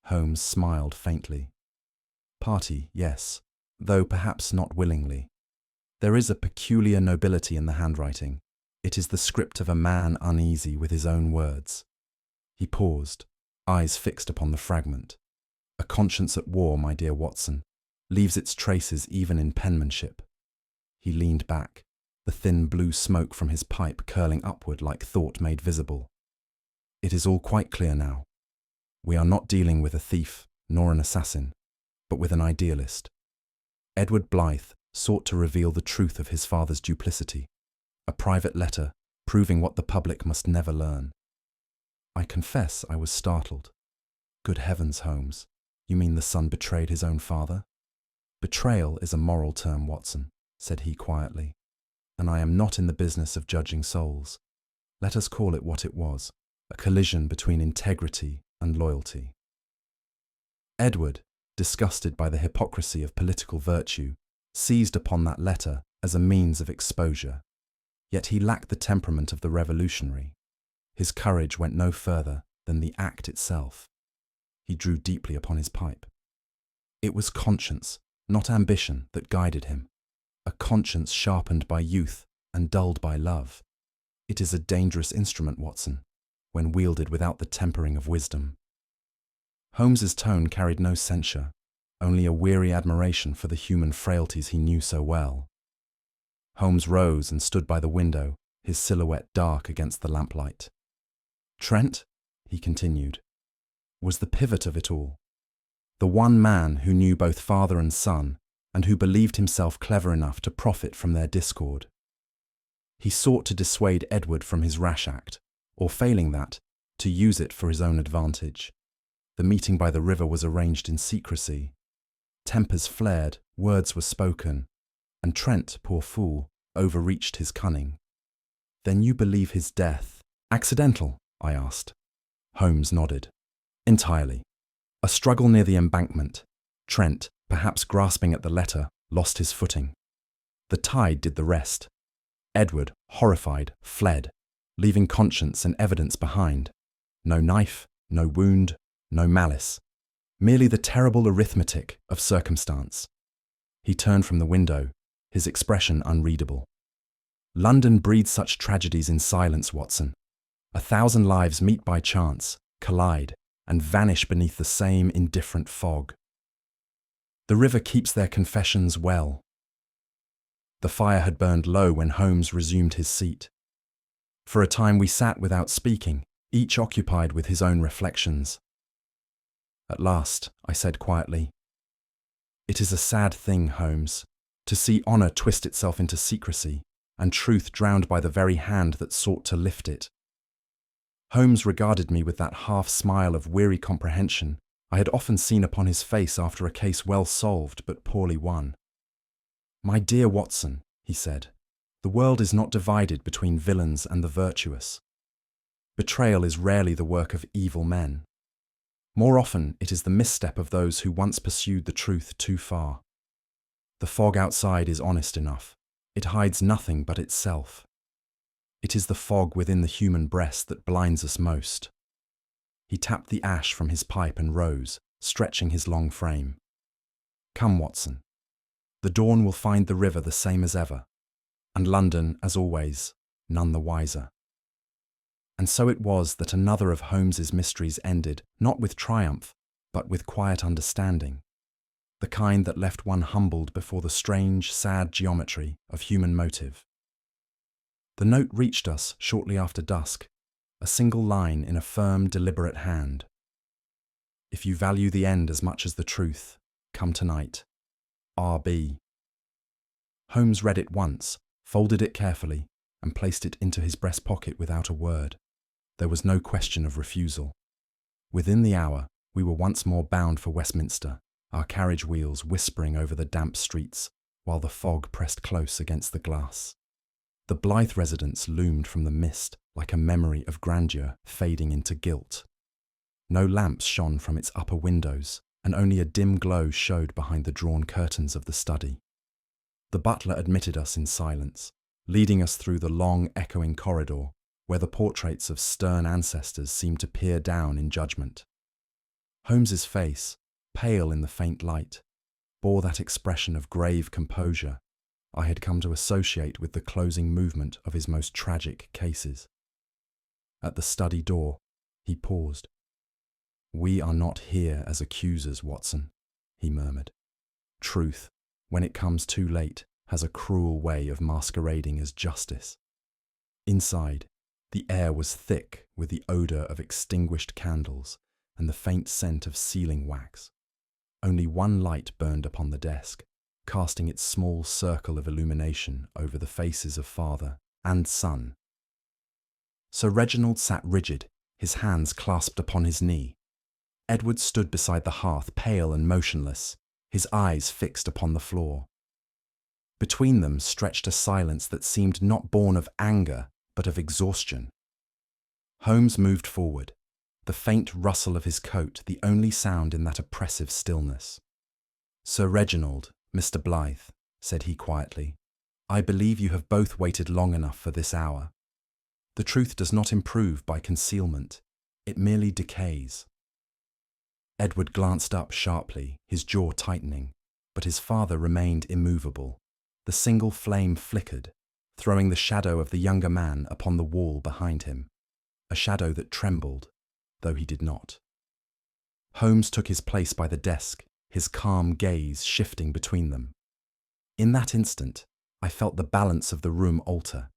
Holmes smiled faintly. "Party, yes, though perhaps not willingly. There is a peculiar nobility in the handwriting. It is the script of a man uneasy with his own words." He paused, eyes fixed upon the fragment. "A conscience at war, my dear Watson. leaves its traces even in penmanship. He leaned back, the thin blue smoke from his pipe curling upward like thought made visible. It is all quite clear now. We are not dealing with a thief nor an assassin, but with an idealist. Edward Blythe sought to reveal the truth of his father's duplicity, a private letter proving what the public must never learn. I confess I was startled. Good heavens, Holmes, you mean the son betrayed his own father? Betrayal is a moral term, Watson, said he quietly, and I am not in the business of judging souls. Let us call it what it was, a collision between integrity and loyalty. Edward, disgusted by the hypocrisy of political virtue, seized upon that letter as a means of exposure. Yet he lacked the temperament of the revolutionary. His courage went no further than the act itself. He drew deeply upon his pipe. It was conscience, not ambition, that guided him. A conscience sharpened by youth and dulled by love. It is a dangerous instrument, Watson, when wielded without the tempering of wisdom. Holmes's tone carried no censure, only a weary admiration for the human frailties he knew so well. Holmes rose and stood by the window, his silhouette dark against the lamplight. Trent, he continued, was the pivot of it all. The one man who knew both father and son, and who believed himself clever enough to profit from their discord. He sought to dissuade Edward from his rash act, or failing that, to use it for his own advantage. The meeting by the river was arranged in secrecy. Tempers flared, words were spoken, and Trent, poor fool, overreached his cunning. Then you believe his death accidental? I asked. Holmes nodded. Entirely. A struggle near the embankment. Trent, perhaps grasping at the letter, lost his footing. The tide did the rest. Edward, horrified, fled, leaving conscience and evidence behind. No knife, no wound, no malice. Merely the terrible arithmetic of circumstance. He turned from the window, his expression unreadable. London breeds such tragedies in silence, Watson. 1,000 lives meet by chance, collide, and vanish beneath the same indifferent fog. The river keeps their confessions well. The fire had burned low when Holmes resumed his seat. For a time we sat without speaking, each occupied with his own reflections. At last, I said quietly, "It is a sad thing, Holmes, to see honour twist itself into secrecy, and truth drowned by the very hand that sought to lift it." Holmes regarded me with that half-smile of weary comprehension I had often seen upon his face after a case well solved but poorly won. "My dear Watson," he said, "the world is not divided between villains and the virtuous. Betrayal is rarely the work of evil men. More often it is the misstep of those who once pursued the truth too far. The fog outside is honest enough. It hides nothing but itself. It is the fog within the human breast that blinds us most." He tapped the ash from his pipe and rose, stretching his long frame. "Come, Watson. The dawn will find the river the same as ever, and London, as always, none the wiser." And so it was that another of Holmes's mysteries ended, not with triumph, but with quiet understanding, the kind that left one humbled before the strange, sad geometry of human motive. The note reached us shortly after dusk, a single line in a firm, deliberate hand. "If you value the end as much as the truth, come tonight. R.B." Holmes read it once, folded it carefully, and placed it into his breast pocket without a word. There was no question of refusal. Within the hour, we were once more bound for Westminster, our carriage wheels whispering over the damp streets, while the fog pressed close against the glass. The Blythe residence loomed from the mist like a memory of grandeur fading into guilt. No lamps shone from its upper windows, and only a dim glow showed behind the drawn curtains of the study. The butler admitted us in silence, leading us through the long, echoing corridor, where the portraits of stern ancestors seemed to peer down in judgment. Holmes's face, pale in the faint light, bore that expression of grave composure I had come to associate with the closing movement of his most tragic cases. At the study door, he paused. "We are not here as accusers, Watson," he murmured. Truth, when it comes too late, has a cruel way of masquerading as justice. Inside, the air was thick with the odour of extinguished candles and the faint scent of sealing wax. Only one light burned upon the desk, casting its small circle of illumination over the faces of father and son. Sir Reginald sat rigid, his hands clasped upon his knee. Edward stood beside the hearth, pale and motionless, his eyes fixed upon the floor. Between them stretched a silence that seemed not born of anger, but of exhaustion. Holmes moved forward, the faint rustle of his coat the only sound in that oppressive stillness. "Sir Reginald, Mr. Blythe," said he quietly, "I believe you have both waited long enough for this hour. The truth does not improve by concealment, it merely decays." Edward glanced up sharply, his jaw tightening, but his father remained immovable. The single flame flickered, throwing the shadow of the younger man upon the wall behind him, a shadow that trembled, though he did not. Holmes took his place by the desk, his calm gaze shifting between them. In that instant, I felt the balance of the room alter,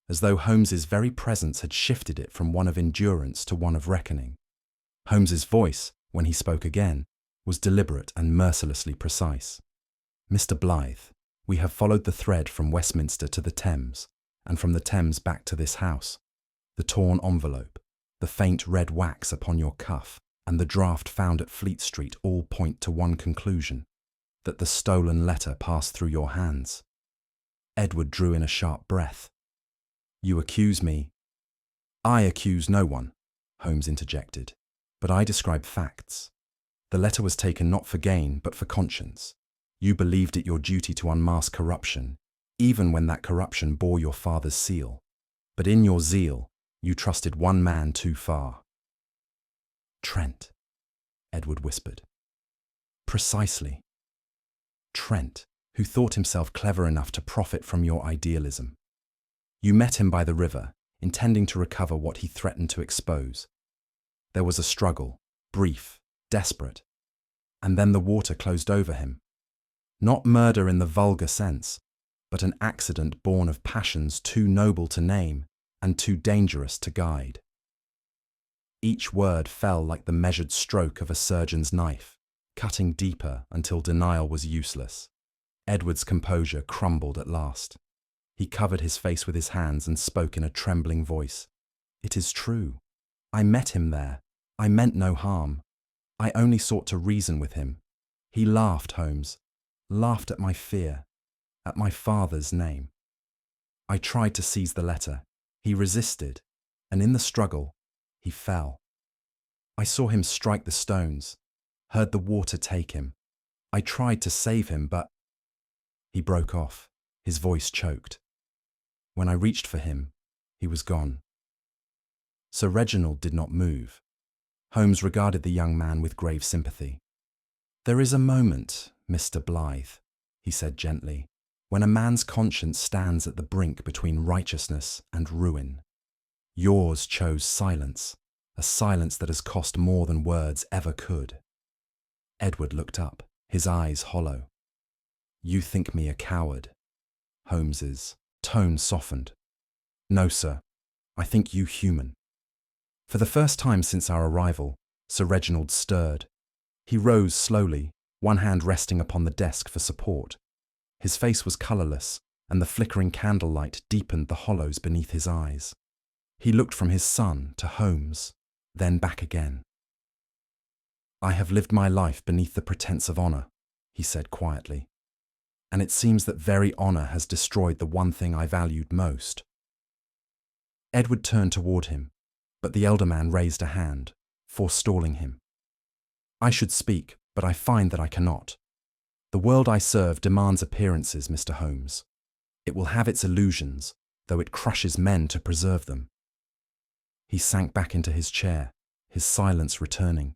as though Holmes's very presence had shifted it from one of endurance to one of reckoning. Holmes's voice, when he spoke again, was deliberate and mercilessly precise. "Mr. Blythe, we have followed the thread from Westminster to the Thames, and from the Thames back to this house. The torn envelope, the faint red wax upon your cuff, and the draft found at Fleet Street all point to one conclusion, that the stolen letter passed through your hands." Edward drew in a sharp breath. "You accuse me—" "I accuse no one," Holmes interjected, "but I describe facts. The letter was taken not for gain, but for conscience. You believed it your duty to unmask corruption, even when that corruption bore your father's seal. But in your zeal, you trusted one man too far." "Trent," Edward whispered. "Precisely. Trent, who thought himself clever enough to profit from your idealism. You met him by the river, intending to recover what he threatened to expose. There was a struggle, brief, desperate, and then the water closed over him. Not murder in the vulgar sense, but an accident born of passions too noble to name and too dangerous to guide." Each word fell like the measured stroke of a surgeon's knife, cutting deeper until denial was useless. Edward's composure crumbled at last. He covered his face with his hands and spoke in a trembling voice. "It is true. I met him there. I meant no harm. I only sought to reason with him. He laughed, Holmes, laughed at my fear, at my father's name. I tried to seize the letter. He resisted, and in the struggle, he fell. I saw him strike the stones, heard the water take him. I tried to save him, but—" He broke off, his voice choked. When I reached for him, he was gone. Sir Reginald did not move. Holmes regarded the young man with grave sympathy. "There is a moment, Mr. Blythe," he said gently, "when a man's conscience stands at the brink between righteousness and ruin. Yours chose silence, a silence that has cost more than words ever could." Edward looked up, his eyes hollow. "You think me a coward." Holmes's tone softened. "No, sir. I think you human." For the first time since our arrival, Sir Reginald stirred. He rose slowly, one hand resting upon the desk for support. His face was colourless, and the flickering candlelight deepened the hollows beneath his eyes. He looked from his son to Holmes, then back again. "I have lived my life beneath the pretence of honour," he said quietly, "and it seems that very honour has destroyed the one thing I valued most." Edward turned toward him, but the elder man raised a hand, forestalling him. "I should speak, but I find that I cannot. The world I serve demands appearances, Mr. Holmes. It will have its illusions, though it crushes men to preserve them." He sank back into his chair, his silence returning.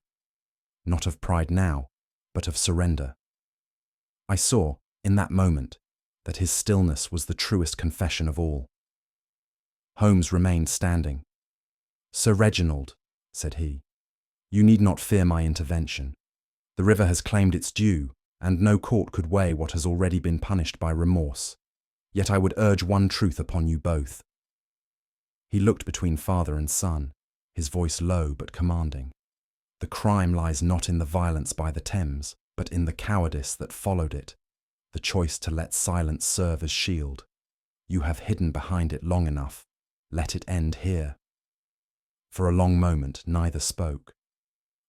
Not of pride now, but of surrender. I saw, in that moment, that his stillness was the truest confession of all. Holmes remained standing. "Sir Reginald," said he, "you need not fear my intervention. The river has claimed its due, and no court could weigh what has already been punished by remorse. Yet I would urge one truth upon you both." He looked between father and son, his voice low but commanding. "The crime lies not in the violence by the Thames, but in the cowardice that followed it, the choice to let silence serve as shield. You have hidden behind it long enough. Let it end here." For a long moment neither spoke.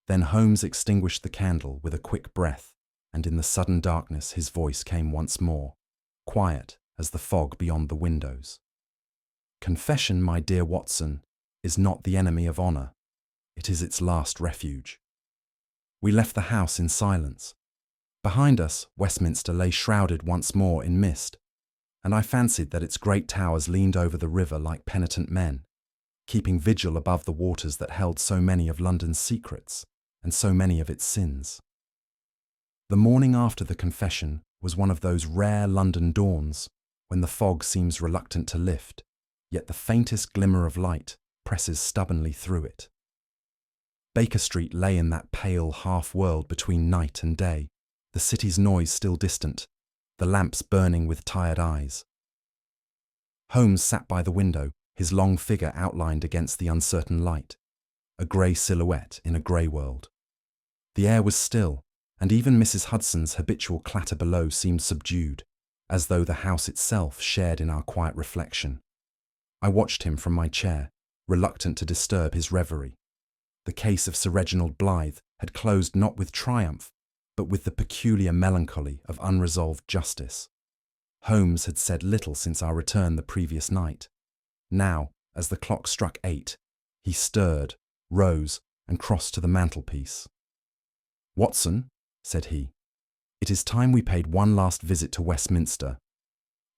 Then Holmes extinguished the candle with a quick breath, and in the sudden darkness his voice came once more, quiet as the fog beyond the windows. "Confession, my dear Watson, is not the enemy of honour. It is its last refuge." We left the house in silence. Behind us, Westminster lay shrouded once more in mist, and I fancied that its great towers leaned over the river like penitent men, keeping vigil above the waters that held so many of London's secrets and so many of its sins. The morning after the confession was one of those rare London dawns when the fog seems reluctant to lift, yet the faintest glimmer of light presses stubbornly through it. Baker Street lay in that pale half-world between night and day, the city's noise still distant, the lamps burning with tired eyes. Holmes sat by the window, his long figure outlined against the uncertain light, a grey silhouette in a grey world. The air was still, and even Mrs. Hudson's habitual clatter below seemed subdued, as though the house itself shared in our quiet reflection. I watched him from my chair, reluctant to disturb his reverie. The case of Sir Reginald Blythe had closed not with triumph, but with the peculiar melancholy of unresolved justice. Holmes had said little since our return the previous night. Now, as the clock struck 8, he stirred, rose, and crossed to the mantelpiece. "Watson," said he, "it is time we paid one last visit to Westminster.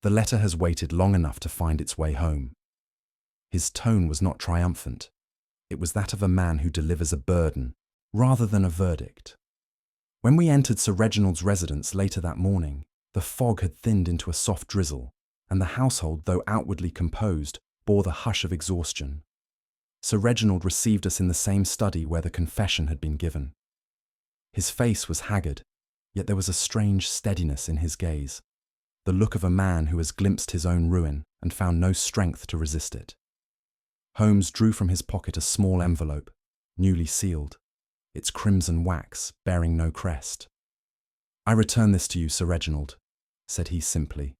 The letter has waited long enough to find its way home." His tone was not triumphant. It was that of a man who delivers a burden, rather than a verdict. When we entered Sir Reginald's residence later that morning, the fog had thinned into a soft drizzle, and the household, though outwardly composed, bore the hush of exhaustion. Sir Reginald received us in the same study where the confession had been given. His face was haggard, yet there was a strange steadiness in his gaze, the look of a man who has glimpsed his own ruin and found no strength to resist it. Holmes drew from his pocket a small envelope, newly sealed, its crimson wax bearing no crest. "I return this to you, Sir Reginald," said he simply.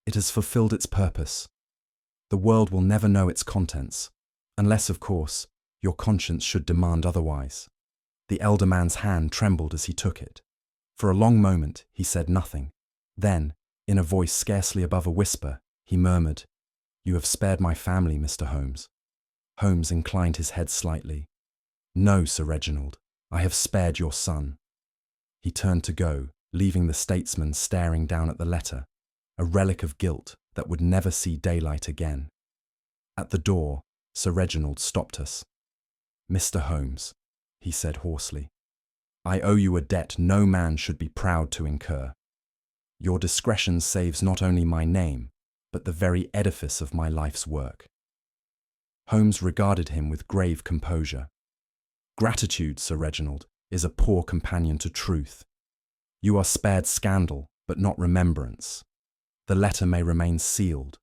"It has fulfilled its purpose. The world will never know its contents, unless, of course, your conscience should demand otherwise." The elder man's hand trembled as he took it. For a long moment he said nothing. Then, in a voice scarcely above a whisper, he murmured, "You have spared my family, Mr. Holmes." Holmes inclined his head slightly. "No, Sir Reginald, I have spared your son." He turned to go, leaving the statesman staring down at the letter, a relic of guilt that would never see daylight again. At the door, Sir Reginald stopped us. "Mr. Holmes," he said hoarsely, "I owe you a debt no man should be proud to incur. Your discretion saves not only my name, but the very edifice of my life's work." Holmes regarded him with grave composure. "Gratitude, Sir Reginald, is a poor companion to truth. You are spared scandal, but not remembrance. The letter may remain sealed.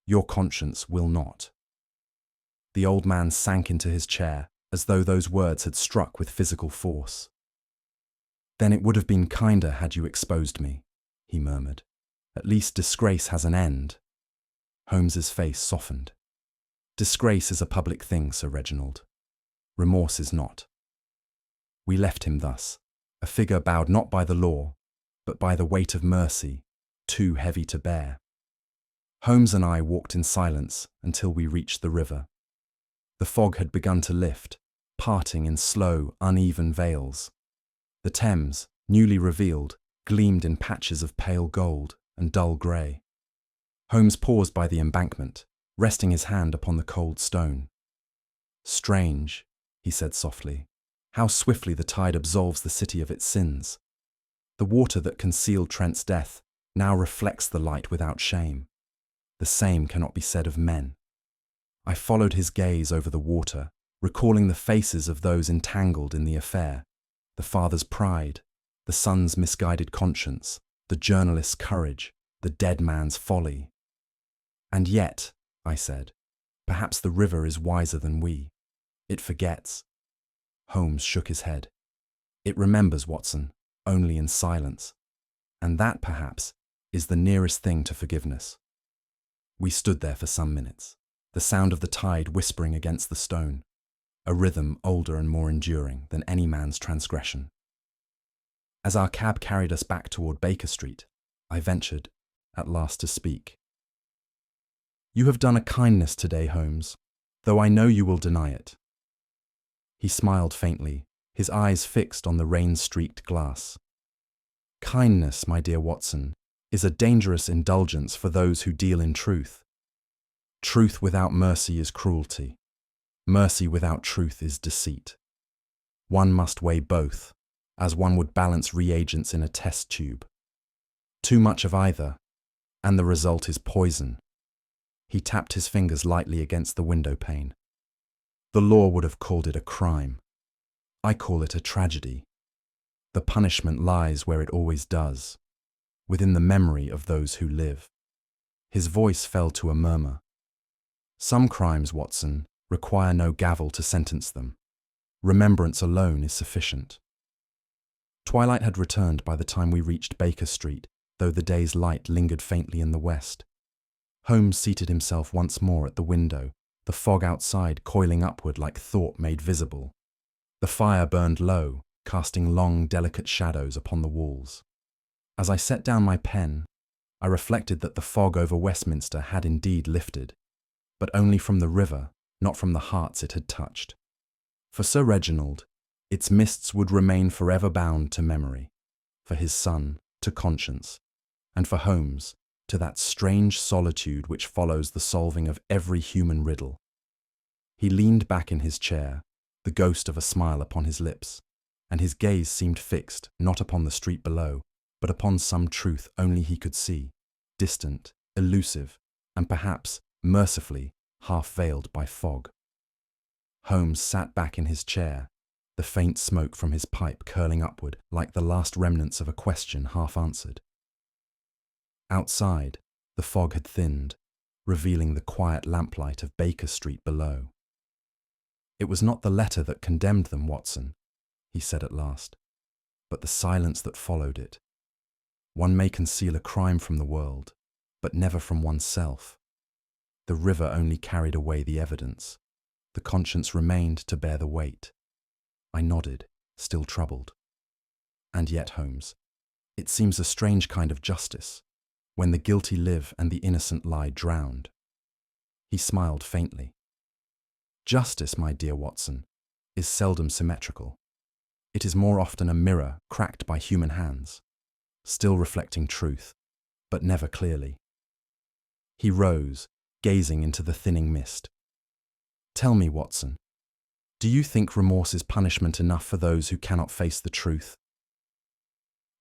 Your conscience will not." The old man sank into his chair, as though those words had struck with physical force. "Then it would have been kinder had you exposed me," he murmured. "At least disgrace has an end." Holmes's face softened. "Disgrace is a public thing, Sir Reginald. Remorse is not." We left him thus, a figure bowed not by the law, but by the weight of mercy, too heavy to bear. Holmes and I walked in silence until we reached the river. The fog had begun to lift, parting in slow, uneven veils. The Thames, newly revealed, gleamed in patches of pale gold and dull grey. Holmes paused by the embankment, resting his hand upon the cold stone. "Strange," he said softly, "how swiftly the tide absolves the city of its sins. The water that concealed Trent's death now reflects the light without shame. The same cannot be said of men." I followed his gaze over the water, recalling the faces of those entangled in the affair, the father's pride, The son's misguided conscience, the journalist's courage, the dead man's folly. And yet, I said, perhaps the river is wiser than we. It forgets. Holmes shook his head. It remembers, Watson, only in silence. And that, perhaps, is the nearest thing to forgiveness. We stood there for some minutes, the sound of the tide whispering against the stone, a rhythm older and more enduring than any man's transgression. As our cab carried us back toward Baker Street, I ventured, at last, to speak. "You have done a kindness today, Holmes, though I know you will deny it." He smiled faintly, his eyes fixed on the rain-streaked glass. "Kindness, my dear Watson, is a dangerous indulgence for those who deal in truth. Truth without mercy is cruelty. Mercy without truth is deceit. One must weigh both, as one would balance reagents in a test tube. Too much of either, and the result is poison." He tapped his fingers lightly against the window pane. "The law would have called it a crime. I call it a tragedy. The punishment lies where it always does, within the memory of those who live." His voice fell to a murmur. "Some crimes, Watson, require no gavel to sentence them. Remembrance alone is sufficient." Twilight had returned by the time we reached Baker Street, though the day's light lingered faintly in the west. Holmes seated himself once more at the window, the fog outside coiling upward like thought made visible. The fire burned low, casting long, delicate shadows upon the walls. As I set down my pen, I reflected that the fog over Westminster had indeed lifted, but only from the river, not from the hearts it had touched. For Sir Reginald, its mists would remain forever bound to memory, for his son, to conscience, and for Holmes, to that strange solitude which follows the solving of every human riddle. He leaned back in his chair, the ghost of a smile upon his lips, and his gaze seemed fixed not upon the street below, but upon some truth only he could see, distant, elusive, and perhaps, mercifully, half-veiled by fog. Holmes sat back in his chair, the faint smoke from his pipe curling upward like the last remnants of a question half-answered. Outside, the fog had thinned, revealing the quiet lamplight of Baker Street below. "It was not the letter that condemned them, Watson," he said at last, "but the silence that followed it. One may conceal a crime from the world, but never from oneself. The river only carried away the evidence. The conscience remained to bear the weight." I nodded, still troubled. "And yet, Holmes, it seems a strange kind of justice, when the guilty live and the innocent lie drowned." He smiled faintly. "Justice, my dear Watson, is seldom symmetrical. It is more often a mirror cracked by human hands, still reflecting truth, but never clearly." He rose, gazing into the thinning mist. "Tell me, Watson, do you think remorse is punishment enough for those who cannot face the truth?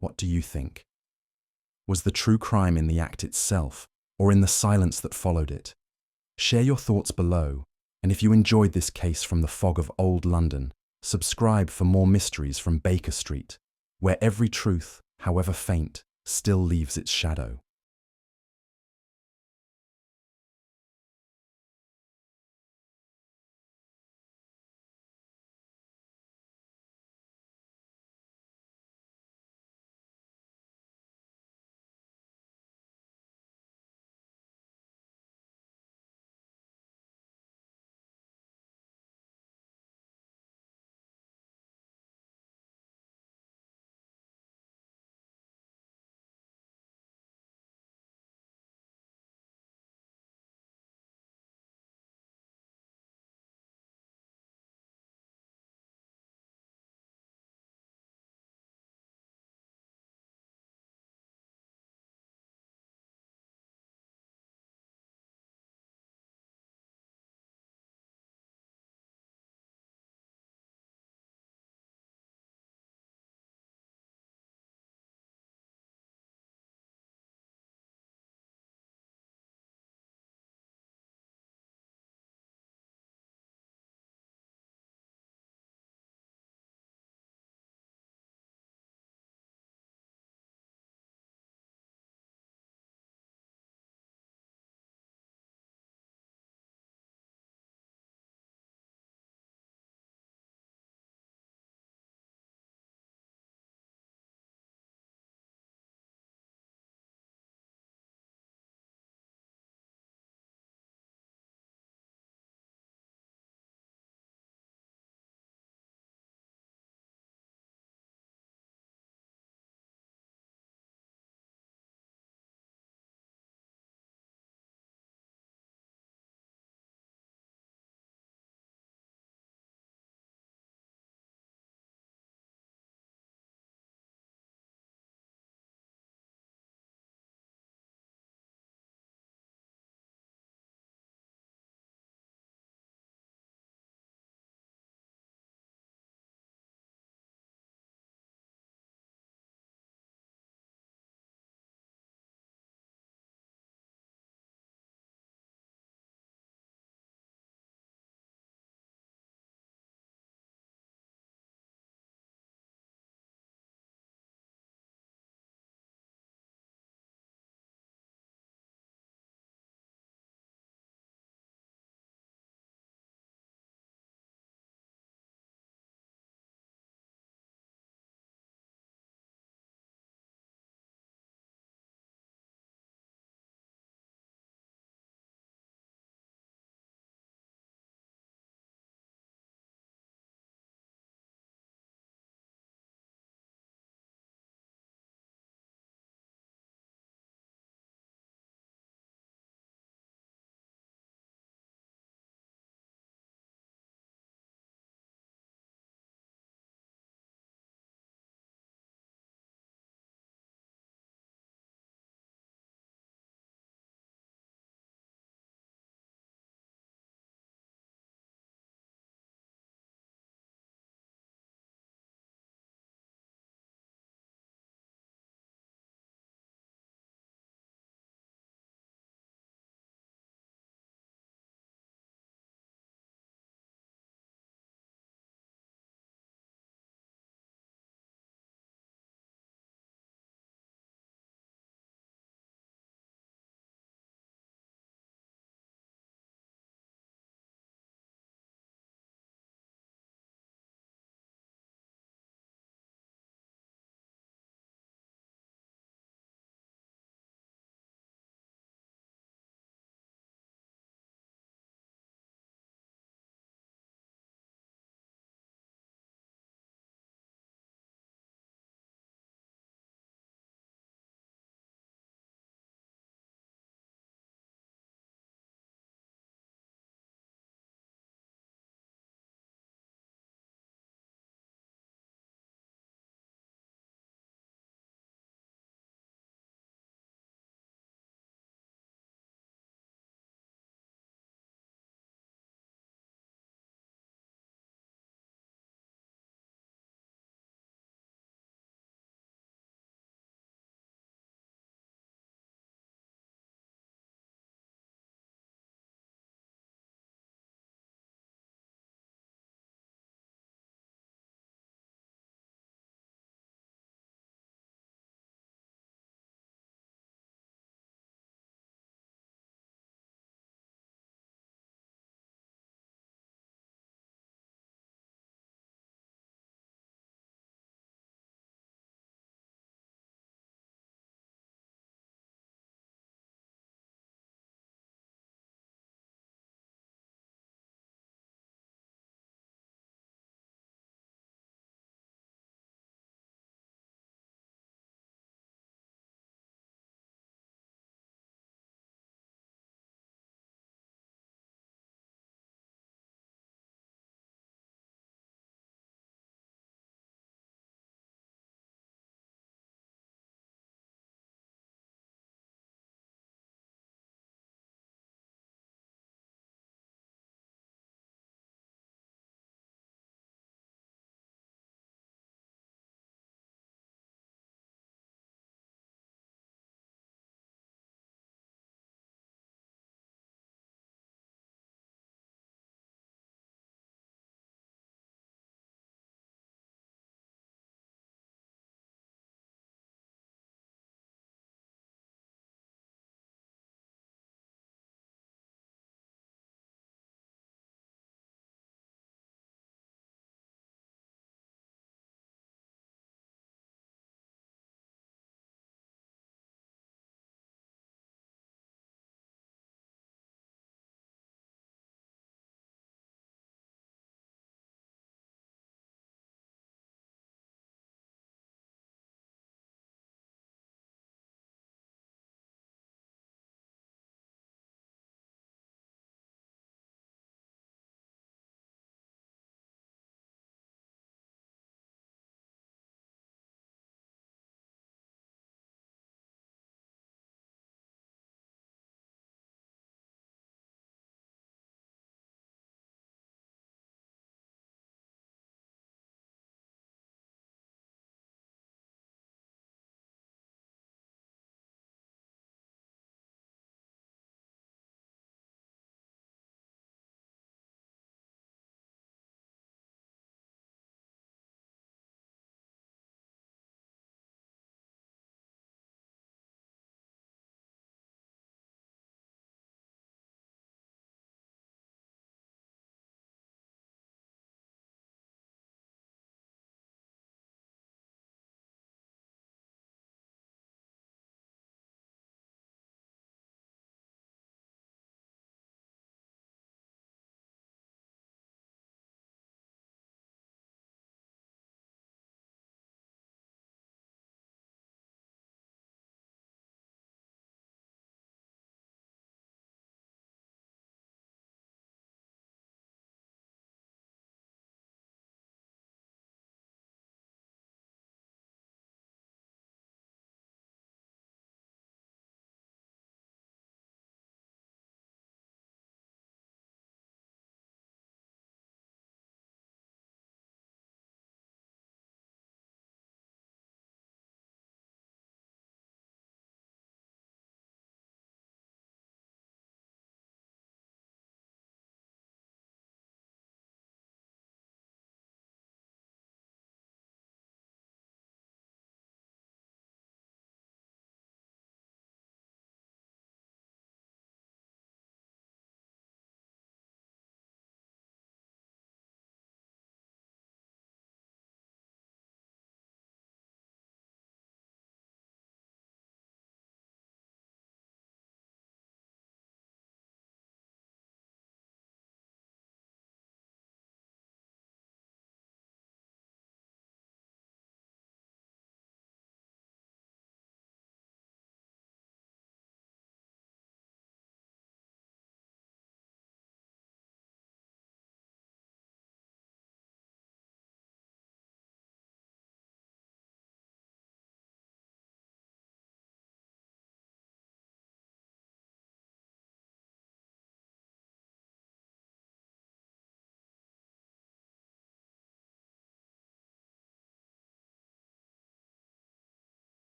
What do you think? Was the true crime in the act itself, or in the silence that followed it? Share your thoughts below, and if you enjoyed this case from the fog of old London, subscribe for more mysteries from Baker Street, where every truth, however faint, still leaves its shadow.